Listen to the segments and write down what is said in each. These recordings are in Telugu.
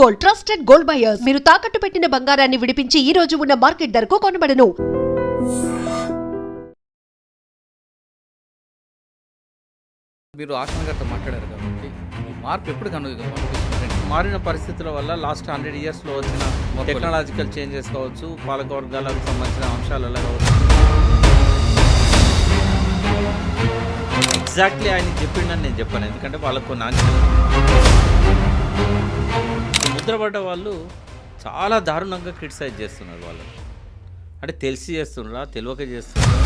Gold, trusted gold buyers. మీరు తాకట్టు పెట్టిన బంగారాన్ని విడిపించి ఈ రోజు ఉన్న మార్కెట్ ధరకు కొనబడను. మీరు ఆశన గారితో మాట్లాడారు కాబట్టి ఈ మార్పు ఎప్పుడు మారిన పరిస్థితుల వల్ల లాస్ట్ 100 ఇయర్స్లో వచ్చిన టెక్నాలజికల్ చేంజెస్ కావచ్చు, పాలకవర్గాలకు సంబంధించిన అంశాలలో కావచ్చు. ఎగ్జాక్ట్లీ ఆయన చెప్పిండని నేను చెప్పాను, ఎందుకంటే వాళ్ళకు కొన్ని ఆంక్షలు. ముద్రపడ్డ వాళ్ళు చాలా దారుణంగా క్రిటిసైజ్ చేస్తున్నారు వాళ్ళు. అంటే తెలిసి చేస్తున్నారా, తెలియక చేస్తున్నారా?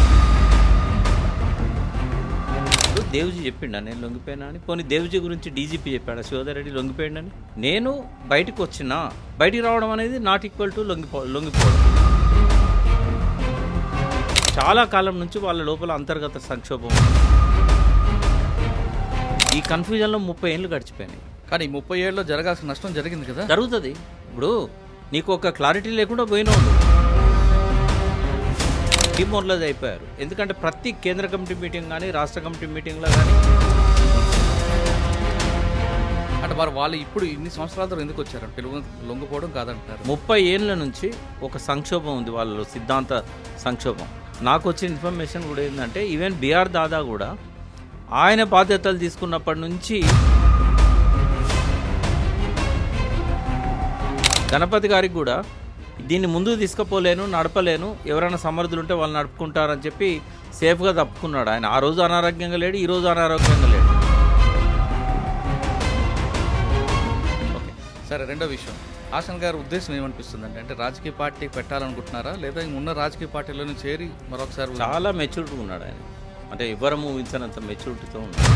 దేవుజీ చెప్పిండా నేను లొంగిపోయినా అని? పోనీ దేవుజీ గురించి డీజీపీ చెప్పాడా శివధర్ రెడ్డి లొంగిపోయిండని? నేను బయటకు వచ్చినా, బయటికి రావడం అనేది నాట్ ఈక్వల్ టు లొంగిపోవడం. చాలా కాలం నుంచి వాళ్ళ లోపల అంతర్గత సంక్షోభం. ఈ కన్ఫ్యూజన్లో 30 ఏళ్ళు గడిచిపోయినాయి. కానీ 30 ఏళ్ళలో జరగాల్సిన నష్టం జరిగింది కదా. జరుగుతుంది. ఇప్పుడు నీకు ఒక క్లారిటీ లేకుండా పోయినావు, డిమోరలైజ్ అయిపోయారు. ఎందుకంటే ప్రతి కేంద్ర కమిటీ మీటింగ్ కానీ రాష్ట్ర కమిటీ మీటింగ్లో కానీ అంటే మరి వాళ్ళు ఇప్పుడు ఇన్ని సంవత్సరాల తర్వాత ఎందుకు వచ్చారు? లొంగిపోవడం కాదంటారు. 30 ఏళ్ళ నుంచి ఒక సంక్షోభం ఉంది వాళ్ళలో, సిద్ధాంత సంక్షోభం. నాకు వచ్చిన ఇన్ఫర్మేషన్ కూడా ఏంటంటే ఈవెన్ బిఆర్ దాదా కూడా ఆయన బాధ్యతలు తీసుకున్నప్పటి నుంచి గణపతి గారికి కూడా దీన్ని ముందుకు తీసుకుపోలేను, నడపలేను, ఎవరైనా సమర్థులు ఉంటే వాళ్ళు నడుపుకుంటారని చెప్పి సేఫ్గా తప్పుకున్నాడు ఆయన. ఆ రోజు అనారోగ్యంగా లేడు, ఈరోజు అనారోగ్యంగా లేడు. ఓకే, సరే. రెండో విషయం, ఆశన్ గారి ఉద్దేశం ఏమనిపిస్తుంది అంటే రాజకీయ పార్టీ పెట్టాలనుకుంటున్నారా, లేదా ఉన్న రాజకీయ పార్టీలోనే చేరి మరొకసారి? చాలా మెచ్యూరిటీ ఉన్నాడు ఆయన, అంటే ఎవరు ఊహించినంత మెచ్యూరిటీతో ఉన్నాడు.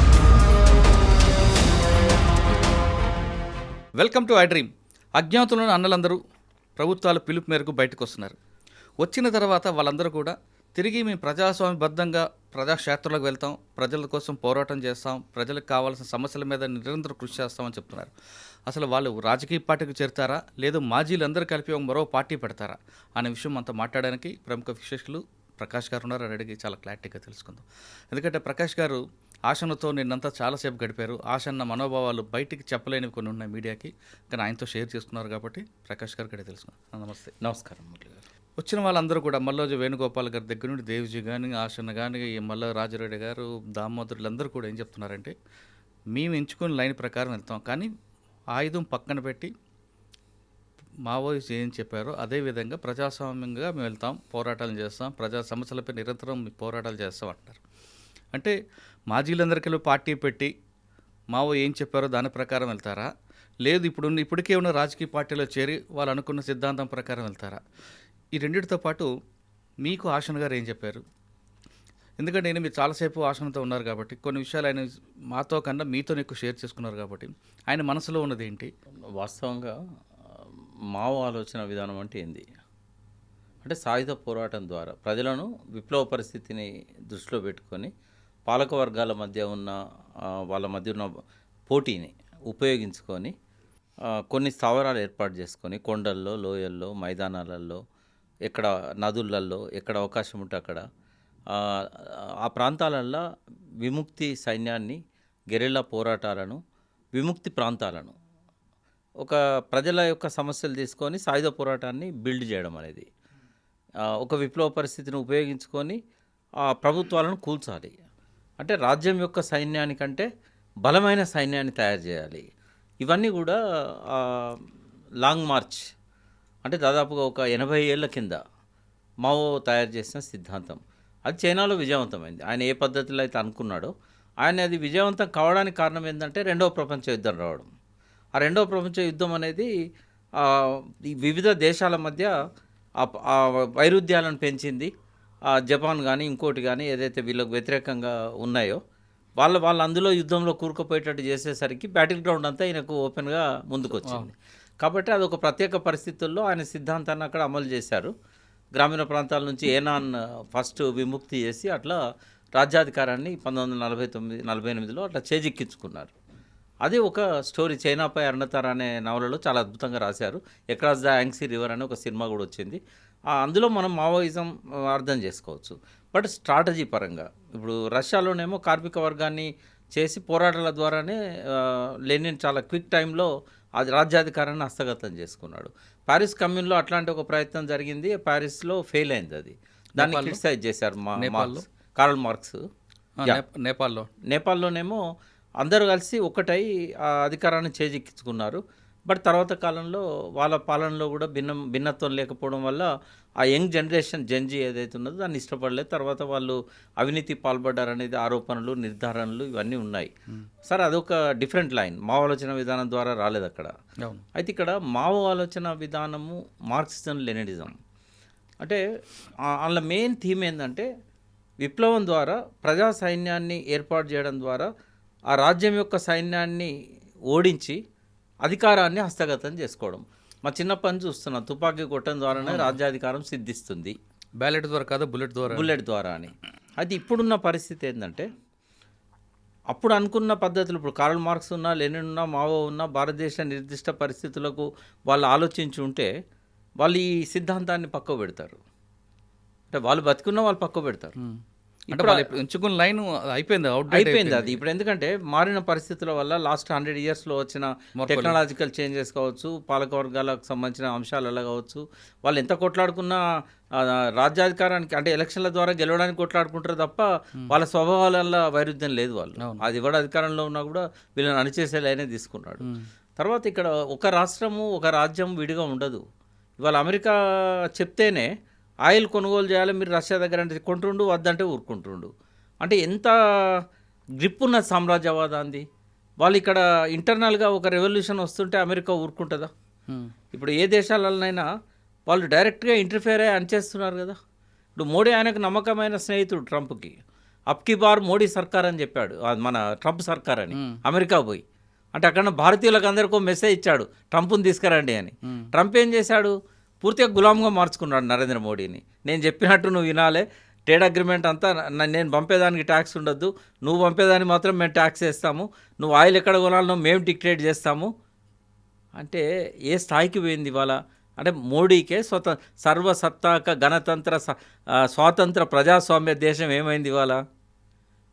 Welcome to iDream. అజ్ఞాతులను అన్నలందరూ ప్రభుత్వాల పిలుపు మేరకు బయటకు వస్తున్నారు. వచ్చిన తర్వాత వాళ్ళందరూ కూడా తిరిగి మేము ప్రజాస్వామ్యబద్ధంగా ప్రజాక్షేత్రంలోకి వెళ్తాం, ప్రజల కోసం పోరాటం చేస్తాం, ప్రజలకు కావాల్సిన సమస్యల మీద నిరంతరం కృషి చేస్తామని చెప్తున్నారు. అసలు వాళ్ళు రాజకీయ పార్టీకి చేరుతారా, లేదు మాజీలందరూ కలిపి మరో పార్టీ పెడతారా అనే విషయం అంతా మాట్లాడడానికి ప్రముఖ విశ్లేషకులు ప్రకాష్ గారు ఉన్నారు. అని అడిగి చాలా క్లారిటీగా తెలుసుకుందాం. ఎందుకంటే ప్రకాష్ గారు ఆశనతో నిన్నంతా చాలాసేపు గడిపారు. ఆశన్న మనోభావాలు బయటికి చెప్పలేనివి కొన్ని ఉన్నాయి మీడియాకి, కానీ ఆయనతో షేర్ చేసుకున్నారు కాబట్టి ప్రకాష్ గారు కూడా తెలుసుకున్నాం. నమస్తే. నమస్కారం మురళి గారు. వచ్చిన వాళ్ళందరూ కూడా మల్లోజు వేణుగోపాల్ గారి దగ్గర నుండి దేవ్జీ కానీ, ఆశన్న కానీ, మల్ల రాజరెడ్డి గారు, దామోదరులు అందరూ కూడా ఏం చెప్తున్నారంటే మేము ఎంచుకున్న లైన్ ప్రకారం వెళ్తాం, కానీ ఆయుధం పక్కన పెట్టి మావోయిస్ట్ ఏం చెప్పారో అదేవిధంగా ప్రజాస్వామ్యంగా మేము వెళ్తాం, పోరాటాలు చేస్తాం, ప్రజా సమస్యలపై నిరంతరం పోరాటాలు చేస్తాం అంటారు. అంటే మాజీలందరికీ పార్టీ పెట్టి మావో ఏం చెప్పారో దాని ప్రకారం వెళ్తారా, లేదు ఇప్పటికే ఉన్న రాజకీయ పార్టీలో చేరి వాళ్ళు అనుకున్న సిద్ధాంతం ప్రకారం వెళ్తారా? ఈ రెండింటితో పాటు మీకు ఆశన్ గారు ఏం చెప్పారు? ఎందుకంటే మీరు చాలాసేపు ఆశనతో ఉన్నారు కాబట్టి కొన్ని విషయాలు ఆయన మాతో కన్నా మీతో ఎక్కువ షేర్ చేసుకున్నారు కాబట్టి ఆయన మనసులో ఉన్నది ఏంటి? వాస్తవంగా మావో ఆలోచన విధానం అంటే ఏంది అంటే సాయుధ పోరాటం ద్వారా ప్రజలను విప్లవ పరిస్థితిని దృష్టిలో పెట్టుకొని పాలక వర్గాల మధ్య ఉన్న వాళ్ళ మధ్య ఉన్న పోటీని ఉపయోగించుకొని కొన్ని స్థావరాలు ఏర్పాటు చేసుకొని కొండల్లో, లోయల్లో, మైదానాలలో, ఎక్కడ నదులలో ఎక్కడ అవకాశం ఉంటే అక్కడ ఆ ప్రాంతాలల్లో విముక్తి సైన్యాన్ని, గెరిల్లా పోరాటాలను, విముక్తి ప్రాంతాలను, ఒక ప్రజల యొక్క సమస్యలు తీసుకొని సాయుధ పోరాటాన్ని బిల్డ్ చేయడం అనేది, ఒక విప్లవ పరిస్థితిని ఉపయోగించుకొని ప్రభుత్వాలను కూల్చాలి. అంటే రాజ్యం యొక్క సైన్యానికంటే బలమైన సైన్యాన్ని తయారు చేయాలి. ఇవన్నీ కూడా లాంగ్ మార్చ్ అంటే దాదాపుగా ఒక 80 ఏళ్ల కింద మావో తయారు చేసిన సిద్ధాంతం. అది చైనాలో విజయవంతమైంది. ఆయన ఏ పద్ధతిలో అయితే అనుకున్నాడో ఆయన అది విజయవంతం కావడానికి కారణం ఏంటంటే రెండవ ప్రపంచ యుద్ధం రావడం. ఆ రెండవ ప్రపంచ యుద్ధం అనేది ఈ వివిధ దేశాల మధ్య వైరుధ్యాలను పెంచింది. జపాన్ కానీ ఇంకోటి కానీ ఏదైతే వీళ్ళకు వ్యతిరేకంగా ఉన్నాయో వాళ్ళు అందులో యుద్ధంలో కూరుకుపోయేటట్టు చేసేసరికి బ్యాటిల్ గ్రౌండ్ అంతా ఈయనకు ఓపెన్గా ముందుకు వచ్చింది. కాబట్టి అది ఒక ప్రత్యేక పరిస్థితుల్లో ఆయన సిద్ధాంతాన్ని అక్కడ అమలు చేశారు. గ్రామీణ ప్రాంతాల నుంచి ఏనాన్ ఫస్ట్ విముక్తి చేసి అట్లా రాజ్యాధికారాన్ని 1949-48లో అట్లా చేజిక్కించుకున్నారు. అది ఒక స్టోరీ. చైనాపై అరుణతార అనే నవలలో చాలా అద్భుతంగా రాశారు. అక్రాస్ ద యాంగ్సీ రివర్ అనే ఒక సినిమా కూడా వచ్చింది. అందులో మనం మావోయిజం అర్థం చేసుకోవచ్చు. బట్ స్ట్రాటజీ పరంగా ఇప్పుడు రష్యాలోనేమో కార్మిక వర్గాన్ని చేసి పోరాటాల ద్వారానే లెనిన్ చాలా క్విక్ టైంలో అది రాజ్యాధికారాన్ని హస్తగతం చేసుకున్నాడు. ప్యారిస్ కమ్యూన్లో అట్లాంటి ఒక ప్రయత్నం జరిగింది, ప్యారిస్లో ఫెయిల్ అయింది. అది దాన్ని క్రిటిసైజ్ చేశారు మార్క్స్, కార్ల్ మార్క్స్. నేపాల్లోనేమో అందరూ కలిసి ఒకటై ఆ అధికారాన్ని చేజిక్కించుకున్నారు. బట్ తర్వాత కాలంలో వాళ్ళ పాలనలో కూడా భిన్నత్వం లేకపోవడం వల్ల ఆ యంగ్ జనరేషన్ జెన్జీ ఏదైతే ఉన్నదో దాన్ని ఇష్టపడలేదు. తర్వాత వాళ్ళు అవినీతి పాల్పడ్డారు అనేది ఆరోపణలు, నిర్ధారణలు ఇవన్నీ ఉన్నాయి. సరే, అదొక డిఫరెంట్ లైన్. మావో ఆలోచన విధానం ద్వారా రాలేదు అక్కడ. అయితే ఇక్కడ మావో ఆలోచన విధానము మార్క్సిజం లెనినిజం అంటే అందులో మెయిన్ థీమ్ ఏంటంటే విప్లవం ద్వారా ప్రజా సైన్యాన్ని ఏర్పాటు చేయడం ద్వారా ఆ రాజ్యం యొక్క సైన్యాన్ని ఓడించి అధికారాన్ని హస్తగతం చేసుకోవడం. మా చిన్నప్పటి నుంచి చూస్తున్నాం, తుపాకీ కొట్టడం ద్వారానే రాజ్యాధికారం సిద్ధిస్తుంది, బ్యాలెట్ ద్వారా కాదు బుల్లెట్ ద్వారా అని. అది ఇప్పుడున్న పరిస్థితి ఏంటంటే అప్పుడు అనుకున్న పద్ధతులు, ఇప్పుడు కార్ల్ మార్క్స్ ఉన్నా, లెనిన్ ఉన్నా, మావో ఉన్నా, భారతదేశ నిర్దిష్ట పరిస్థితులకు వాళ్ళు ఆలోచించి ఉంటే వాళ్ళు ఈ సిద్ధాంతాన్ని పక్కకు పెడతారు. అంటే వాళ్ళు బతికున్నా వాళ్ళు పక్కకు పెడతారు. ఇప్పుడు ఎంచుకున్న లైన్ అయిపోయింది అది. ఇప్పుడు ఎందుకంటే మారిన పరిస్థితుల వల్ల లాస్ట్ 100 yearsలో వచ్చిన టెక్నాలజికల్ చేంజెస్ కావచ్చు, పాలకవర్గాలకు సంబంధించిన అంశాలలో కావచ్చు, వాళ్ళు ఎంత కొట్లాడుకున్నా రాజ్యాధికారానికి అంటే ఎలక్షన్ల ద్వారా గెలవడానికి కొట్లాడుకుంటారు తప్ప వాళ్ళ స్వభావాల వైరుధ్యం లేదు. వాళ్ళు అది కూడా అధికారంలో ఉన్నా కూడా వీళ్ళని అణిచేసే లైనే తీసుకున్నాడు. తర్వాత ఇక్కడ ఒక రాష్ట్రము ఒక రాజ్యం విడిగా ఉండదు. ఇవాళ అమెరికా చెప్తేనే ఆయిల్ కొనుగోలు చేయాలి, మీరు రష్యా దగ్గర అంటే కొంటుండు, వద్దంటే ఊరుకుంటుండు. అంటే ఎంత గ్రిప్ ఉన్న సామ్రాజ్యవాదాంది. వాళ్ళు ఇక్కడ ఇంటర్నల్గా ఒక రెవల్యూషన్ వస్తుంటే అమెరికా ఊరుకుంటుందా? ఇప్పుడు ఏ దేశాలనైనా వాళ్ళు డైరెక్ట్గా ఇంటర్ఫేర్ అయ్యి అనిచేస్తున్నారు కదా. ఇప్పుడు మోడీ ఆయనకు నమ్మకమైన స్నేహితుడు ట్రంప్కి. అప్కి బార్ మోడీ సర్కార్ అని చెప్పాడు, మన ట్రంప్ సర్కార్ అని. అమెరికా పోయి అంటే అక్కడ భారతీయులకు అందరికీ మెసేజ్ ఇచ్చాడు, ట్రంప్ని తీసుకురండి అని. ట్రంప్ ఏం చేశాడు? పూర్తిగా గులాంగా మార్చుకున్నాడు నరేంద్ర మోడీని. నేను చెప్పినట్టు నువ్వు వినాలే, ట్రేడ్ అగ్రిమెంట్ అంతా నేను పంపేదానికి ట్యాక్స్ ఉండొద్దు, నువ్వు పంపేదానికి మాత్రం మేము ట్యాక్స్ వేస్తాము, నువ్వు ఆయిల్ ఎక్కడ కొనాలనో మేము డిక్టేట్ చేస్తాము. అంటే ఏ స్థాయికి పోయింది ఇవాళ? అంటే మోడీకే సర్వసత్తాక గణతంత్ర స్వాతంత్ర ప్రజాస్వామ్య దేశం ఏమైంది ఇవాళ?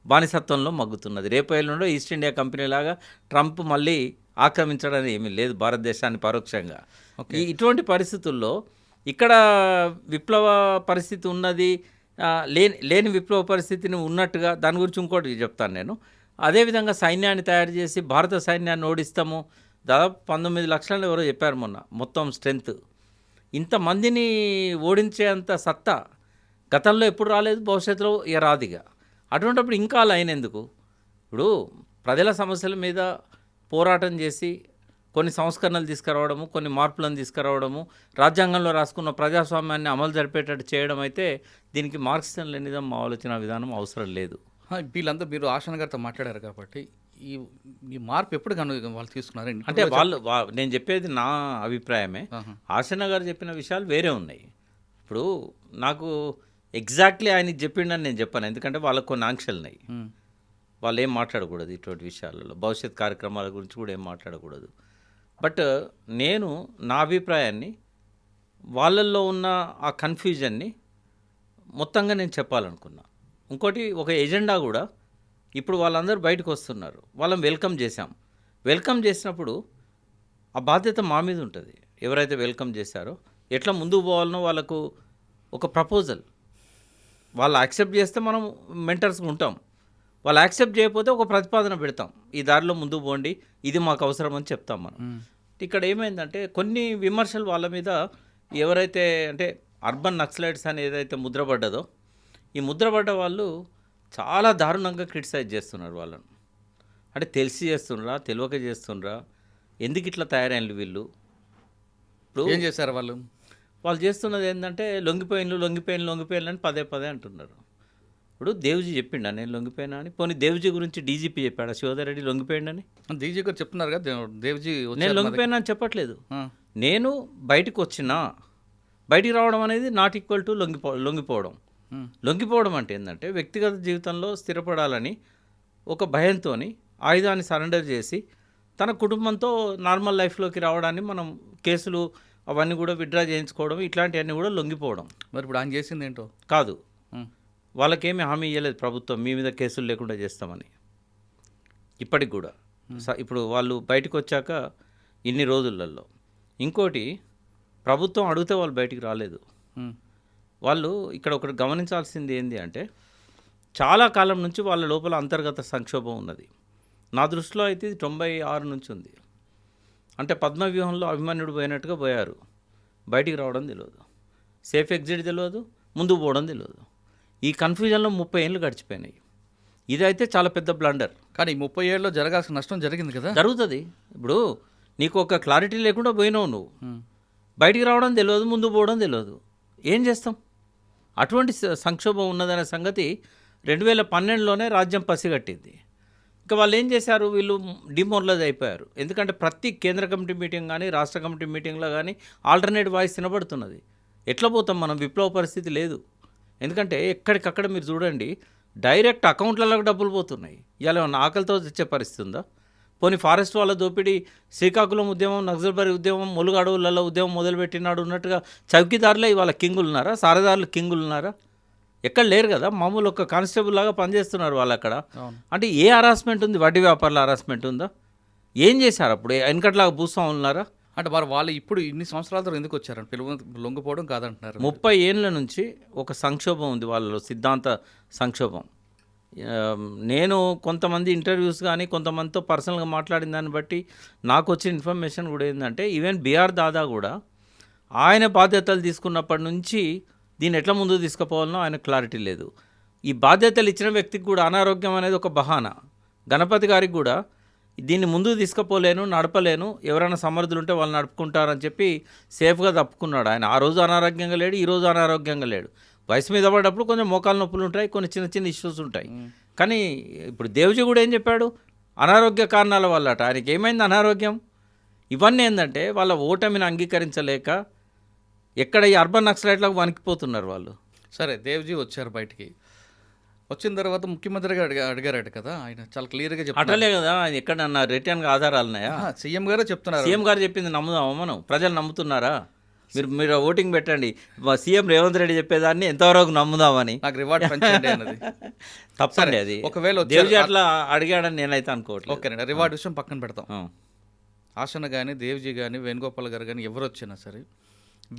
బానిసత్వంలో మగ్గుతున్నది. రేపు ఎల్లుండో ఈస్ట్ ఇండియా కంపెనీ లాగా ట్రంప్ మళ్ళీ ఆక్రమించడానికి ఏమీ లేదు భారతదేశాన్ని పరోక్షంగా. ఇటువంటి పరిస్థితుల్లో ఇక్కడ విప్లవ పరిస్థితి ఉన్నది, లేని విప్లవ పరిస్థితిని ఉన్నట్టుగా దాని గురించి ఇంకోటి చెప్తాను నేను. అదేవిధంగా సైన్యాన్ని తయారు చేసి భారత సైన్యాన్ని ఓడిస్తాము, దాదాపు 19 లక్షలను ఎవరో చెప్పారు మొన్న మొత్తం స్ట్రెంత్. ఇంతమందిని ఓడించేంత సత్తా గతంలో ఎప్పుడు రాలేదు, భవిష్యత్తులో రాదిగా. అటువంటిప్పుడు ఇంకా లైన్ ఎందుకు? ఇప్పుడు ప్రజల సమస్యల మీద పోరాటం చేసి కొన్ని సంస్కరణలు తీసుకురావడము, కొన్ని మార్పులను తీసుకురావడము, రాజ్యాంగంలో రాసుకున్న ప్రజాస్వామ్యాన్ని అమలు జరిపేటట్టు చేయడం అయితే దీనికి మార్క్సిజం లెనినిజం ఆలోచన విధానం అవసరం లేదు. వీళ్ళంతా మీరు ఆశన గారితో మాట్లాడారు కాబట్టి ఈ మార్పు ఎప్పుడు వాళ్ళు తీసుకున్నారు అంటే నేను చెప్పేది నా అభిప్రాయమే. ఆశన గారు చెప్పిన విషయాలు వేరే ఉన్నాయి. ఇప్పుడు నాకు ఎగ్జాక్ట్లీ ఆయనకి చెప్పిండని నేను చెప్పాను, ఎందుకంటే వాళ్ళకు కొన్ని ఆంక్షలు ఉన్నాయి. వాళ్ళు ఏం మాట్లాడకూడదు ఇటువంటి విషయాలలో, భవిష్యత్ కార్యక్రమాల గురించి కూడా ఏం మాట్లాడకూడదు. బట్ నేను నా అభిప్రాయాన్ని, వాళ్ళల్లో ఉన్న ఆ కన్ఫ్యూజన్ని మొత్తంగా నేను చెప్పాలనుకున్నా. ఇంకోటి, ఒక ఎజెండా కూడా ఇప్పుడు వాళ్ళందరూ బయటకు వస్తున్నారు, వాళ్ళని వెల్కమ్ చేశాం. వెల్కమ్ చేసినప్పుడు ఆ బాధ్యత మా మీద ఉంటుంది. ఎవరైతే వెల్కమ్ చేశారో ఎట్లా ముందుకు పోవాలనో వాళ్ళకు ఒక ప్రపోజల్, వాళ్ళు యాక్సెప్ట్ చేస్తే మనం మెంటర్స్గా ఉంటాం, వాళ్ళు యాక్సెప్ట్ చేయకపోతే ఒక ప్రతిపాదన పెడతాం, ఈ దారిలో ముందుకు పోండి, ఇది మాకు అవసరం అని చెప్తాం మనం. ఇక్కడ ఏమైందంటే కొన్ని విమర్శలు వాళ్ళ మీద ఎవరైతే అంటే అర్బన్ నక్సలైట్స్ అని ఏదైతే ముద్రపడ్డదో, ఈ ముద్రపడ్డ వాళ్ళు చాలా దారుణంగా క్రిటిసైజ్ చేస్తున్నారు వాళ్ళను. అంటే తెలిసి చేస్తుండ్రా, తెలియక చేస్తుండ్రా, ఎందుకు ఇట్లా తయారైన వీళ్ళు? ఇప్పుడు ఏం చేశారు వాళ్ళు చేస్తున్నది ఏంటంటే లొంగిపోయిన అని పదే అంటున్నారు. ఇప్పుడు దేవ్జీ చెప్పిండా నేను లొంగిపోయినా అని? పోనీ దేవ్జీ గురించి డీజీపీ చెప్పాడా శివధర్ రెడ్డి లొంగిపోయిండని? డీజీ గారు చెప్తున్నారు కదా దేవ్జీ నేను లొంగిపోయినా అని చెప్పట్లేదు. నేను బయటికి రావడం అనేది నాట్ ఈక్వల్ టు లొంగిపోవడం. లొంగిపోవడం అంటే ఏంటంటే వ్యక్తిగత జీవితంలో స్థిరపడాలని ఒక భయంతో ఆయుధాన్ని సరెండర్ చేసి తన కుటుంబంతో నార్మల్ లైఫ్లోకి రావడాన్ని మనం కేసులు అవన్నీ కూడా విత్డ్రా చేయించుకోవడం, ఇట్లాంటివన్నీ కూడా లొంగిపోవడం. మరి ఇప్పుడు ఆయన చేసింది ఏంటో కాదు, వాళ్ళకేమీ హామీ ఇవ్వలేదు ప్రభుత్వం మీ మీద కేసులు లేకుండా చేస్తామని. ఇప్పటికి కూడా ఇప్పుడు వాళ్ళు బయటకు వచ్చాక ఇన్ని రోజులలో. ఇంకోటి, ప్రభుత్వం అడిగితే వాళ్ళు బయటికి రాలేదు. వాళ్ళు ఇక్కడ ఒకటి గమనించాల్సింది ఏంటి అంటే, చాలా కాలం నుంచి వాళ్ళ లోపల అంతర్గత సంక్షోభం ఉన్నది. నా దృష్టిలో అయితే ఇది 96 నుంచి ఉంది. అంటే పద్మవ్యూహంలో అభిమన్యుడు పోయినట్టుగా పోయారు. బయటికి రావడం తెలియదు, సేఫ్ ఎగ్జిట్ తెలియదు, ముందుకు పోవడం తెలియదు. ఈ కన్ఫ్యూజన్లో 30 ఏళ్ళు గడిచిపోయినాయి. ఇదైతే చాలా పెద్ద బ్లండర్. కానీ 30 ఏళ్ళలో జరగాల్సిన నష్టం జరిగింది కదా. జరుగుతుంది. ఇప్పుడు నీకు ఒక క్లారిటీ లేకుండా పోయినావు నువ్వు, బయటికి రావడం తెలియదు, ముందు పోవడం తెలియదు, ఏం చేస్తాం? అటువంటి సంక్షోభం ఉన్నదనే సంగతి 2012లోనే రాజ్యం పసిగట్టింది. ఇంకా వాళ్ళు ఏం చేశారు, వీళ్ళు డిమోరలైజ్ అయిపోయారు. ఎందుకంటే ప్రతి కేంద్ర కమిటీ మీటింగ్ కానీ రాష్ట్ర కమిటీ మీటింగ్లో కానీ ఆల్టర్నేట్ వాయిస్ వినబడుతున్నది. ఎట్లా పోతాం మనం? విప్లవ పరిస్థితి లేదు. ఎందుకంటే ఎక్కడికక్కడ మీరు చూడండి, డైరెక్ట్ అకౌంట్లలోకి డబ్బులు పోతున్నాయి. ఇలా ఆకలితో తెచ్చే పరిస్థితి ఉందా? పోనీ ఫారెస్ట్ వాళ్ళ దోపిడీ, శ్రీకాకుళం ఉద్యమం, నక్సల్బరీ ఉద్యమం, ములుగు అడవులలో ఉద్యమం మొదలుపెట్టినాడు ఉన్నట్టుగా చౌకీదారులే ఇవాళ కింగులు ఉన్నారా? సారదారులు కింగులు ఉన్నారా? ఎక్కడ లేరు కదా. మామూలు ఒక కానిస్టేబుల్ లాగా పనిచేస్తున్నారు వాళ్ళు అక్కడ. అంటే ఏ హరాస్మెంట్ ఉంది? వడ్డీ వ్యాపారుల హరాస్మెంట్ ఉందా? ఏం చేశారు అప్పుడు? వెనకట్లాగా భూస్వాములు ఉన్నారా? అంటే మరి వాళ్ళు ఇప్పుడు ఇన్ని సంవత్సరాల తర్వాత ఎందుకు వచ్చారంటే లొంగిపోవడం కాదంటున్నారు. 30 ఏళ్ళ నుంచి ఒక సంక్షోభం ఉంది వాళ్ళలో, సిద్ధాంత సంక్షోభం. నేను కొంతమంది ఇంటర్వ్యూస్ కానీ కొంతమందితో పర్సనల్గా మాట్లాడిన దాన్ని బట్టి నాకు వచ్చిన ఇన్ఫర్మేషన్ కూడా ఏంటంటే, ఈవెన్ బిఆర్ దాదా కూడా ఆయన బాధ్యతలు తీసుకున్నప్పటి నుంచి దీన్ని ఎట్లా ముందుకు తీసుకుపోవాలనో ఆయన క్లారిటీ లేదు. ఈ బాధ్యతలు ఇచ్చిన వ్యక్తికి కూడా అనారోగ్యం అనేది ఒక బహానా. గణపతి గారికి కూడా దీన్ని ముందుకు తీసుకుపోలేను, నడపలేను, ఎవరైనా సమర్థులు ఉంటే వాళ్ళు నడుపుకుంటారని చెప్పి సేఫ్గా తప్పుకున్నాడు ఆయన. ఆ రోజు అనారోగ్యంగా లేడు, ఈ రోజు అనారోగ్యంగా లేడు. వయసు మీద పడ్డప్పుడు కొంచెం మోకాలు నొప్పులు ఉంటాయి, కొన్ని చిన్న చిన్న ఇష్యూస్ ఉంటాయి. కానీ ఇప్పుడు దేవ్జీ కూడా ఏం చెప్పాడు, అనారోగ్య కారణాల వల్లట. ఆయనకి ఏమైంది అనారోగ్యం? ఇవన్నీ ఏంటంటే వాళ్ళ ఓటమిని అంగీకరించలేక ఎక్కడ ఈ అర్బన్ నక్సలైట్లకు వణికిపోతున్నారు వాళ్ళు. సరే, దేవ్జీ వచ్చారు బయటికి. వచ్చిన తర్వాత ముఖ్యమంత్రి గారు అడిగారట కదా, ఆయన చాలా క్లియర్గా చెప్పారు. అటలే కదా, ఆయన ఎక్కడన్నా రిటర్న్గా ఆధారాలు ఉన్నాయా? సీఎం గారే చెప్తున్నారు. సీఎం గారు చెప్పింది నమ్ముదామా మనం? ప్రజలు నమ్ముతున్నారా? మీరు ఓటింగ్ పెట్టండి, సీఎం రేవంత్ రెడ్డి చెప్పేదాన్ని ఎంతవరకు నమ్ముదామని. నాకు రివార్డ్ పెంచండి అన్నది తప్పండి. అది ఒకవేళ దేవ్జీ అట్లా అడిగాడని నేనైతే అనుకోవట్లేదు. ఓకేనండి, రివార్డ్ విషయం పక్కన పెడతాం. ఆసన కానీ దేవ్జీ కానీ వేణుగోపాల్ గారు కానీ ఎవరు వచ్చినా సరే,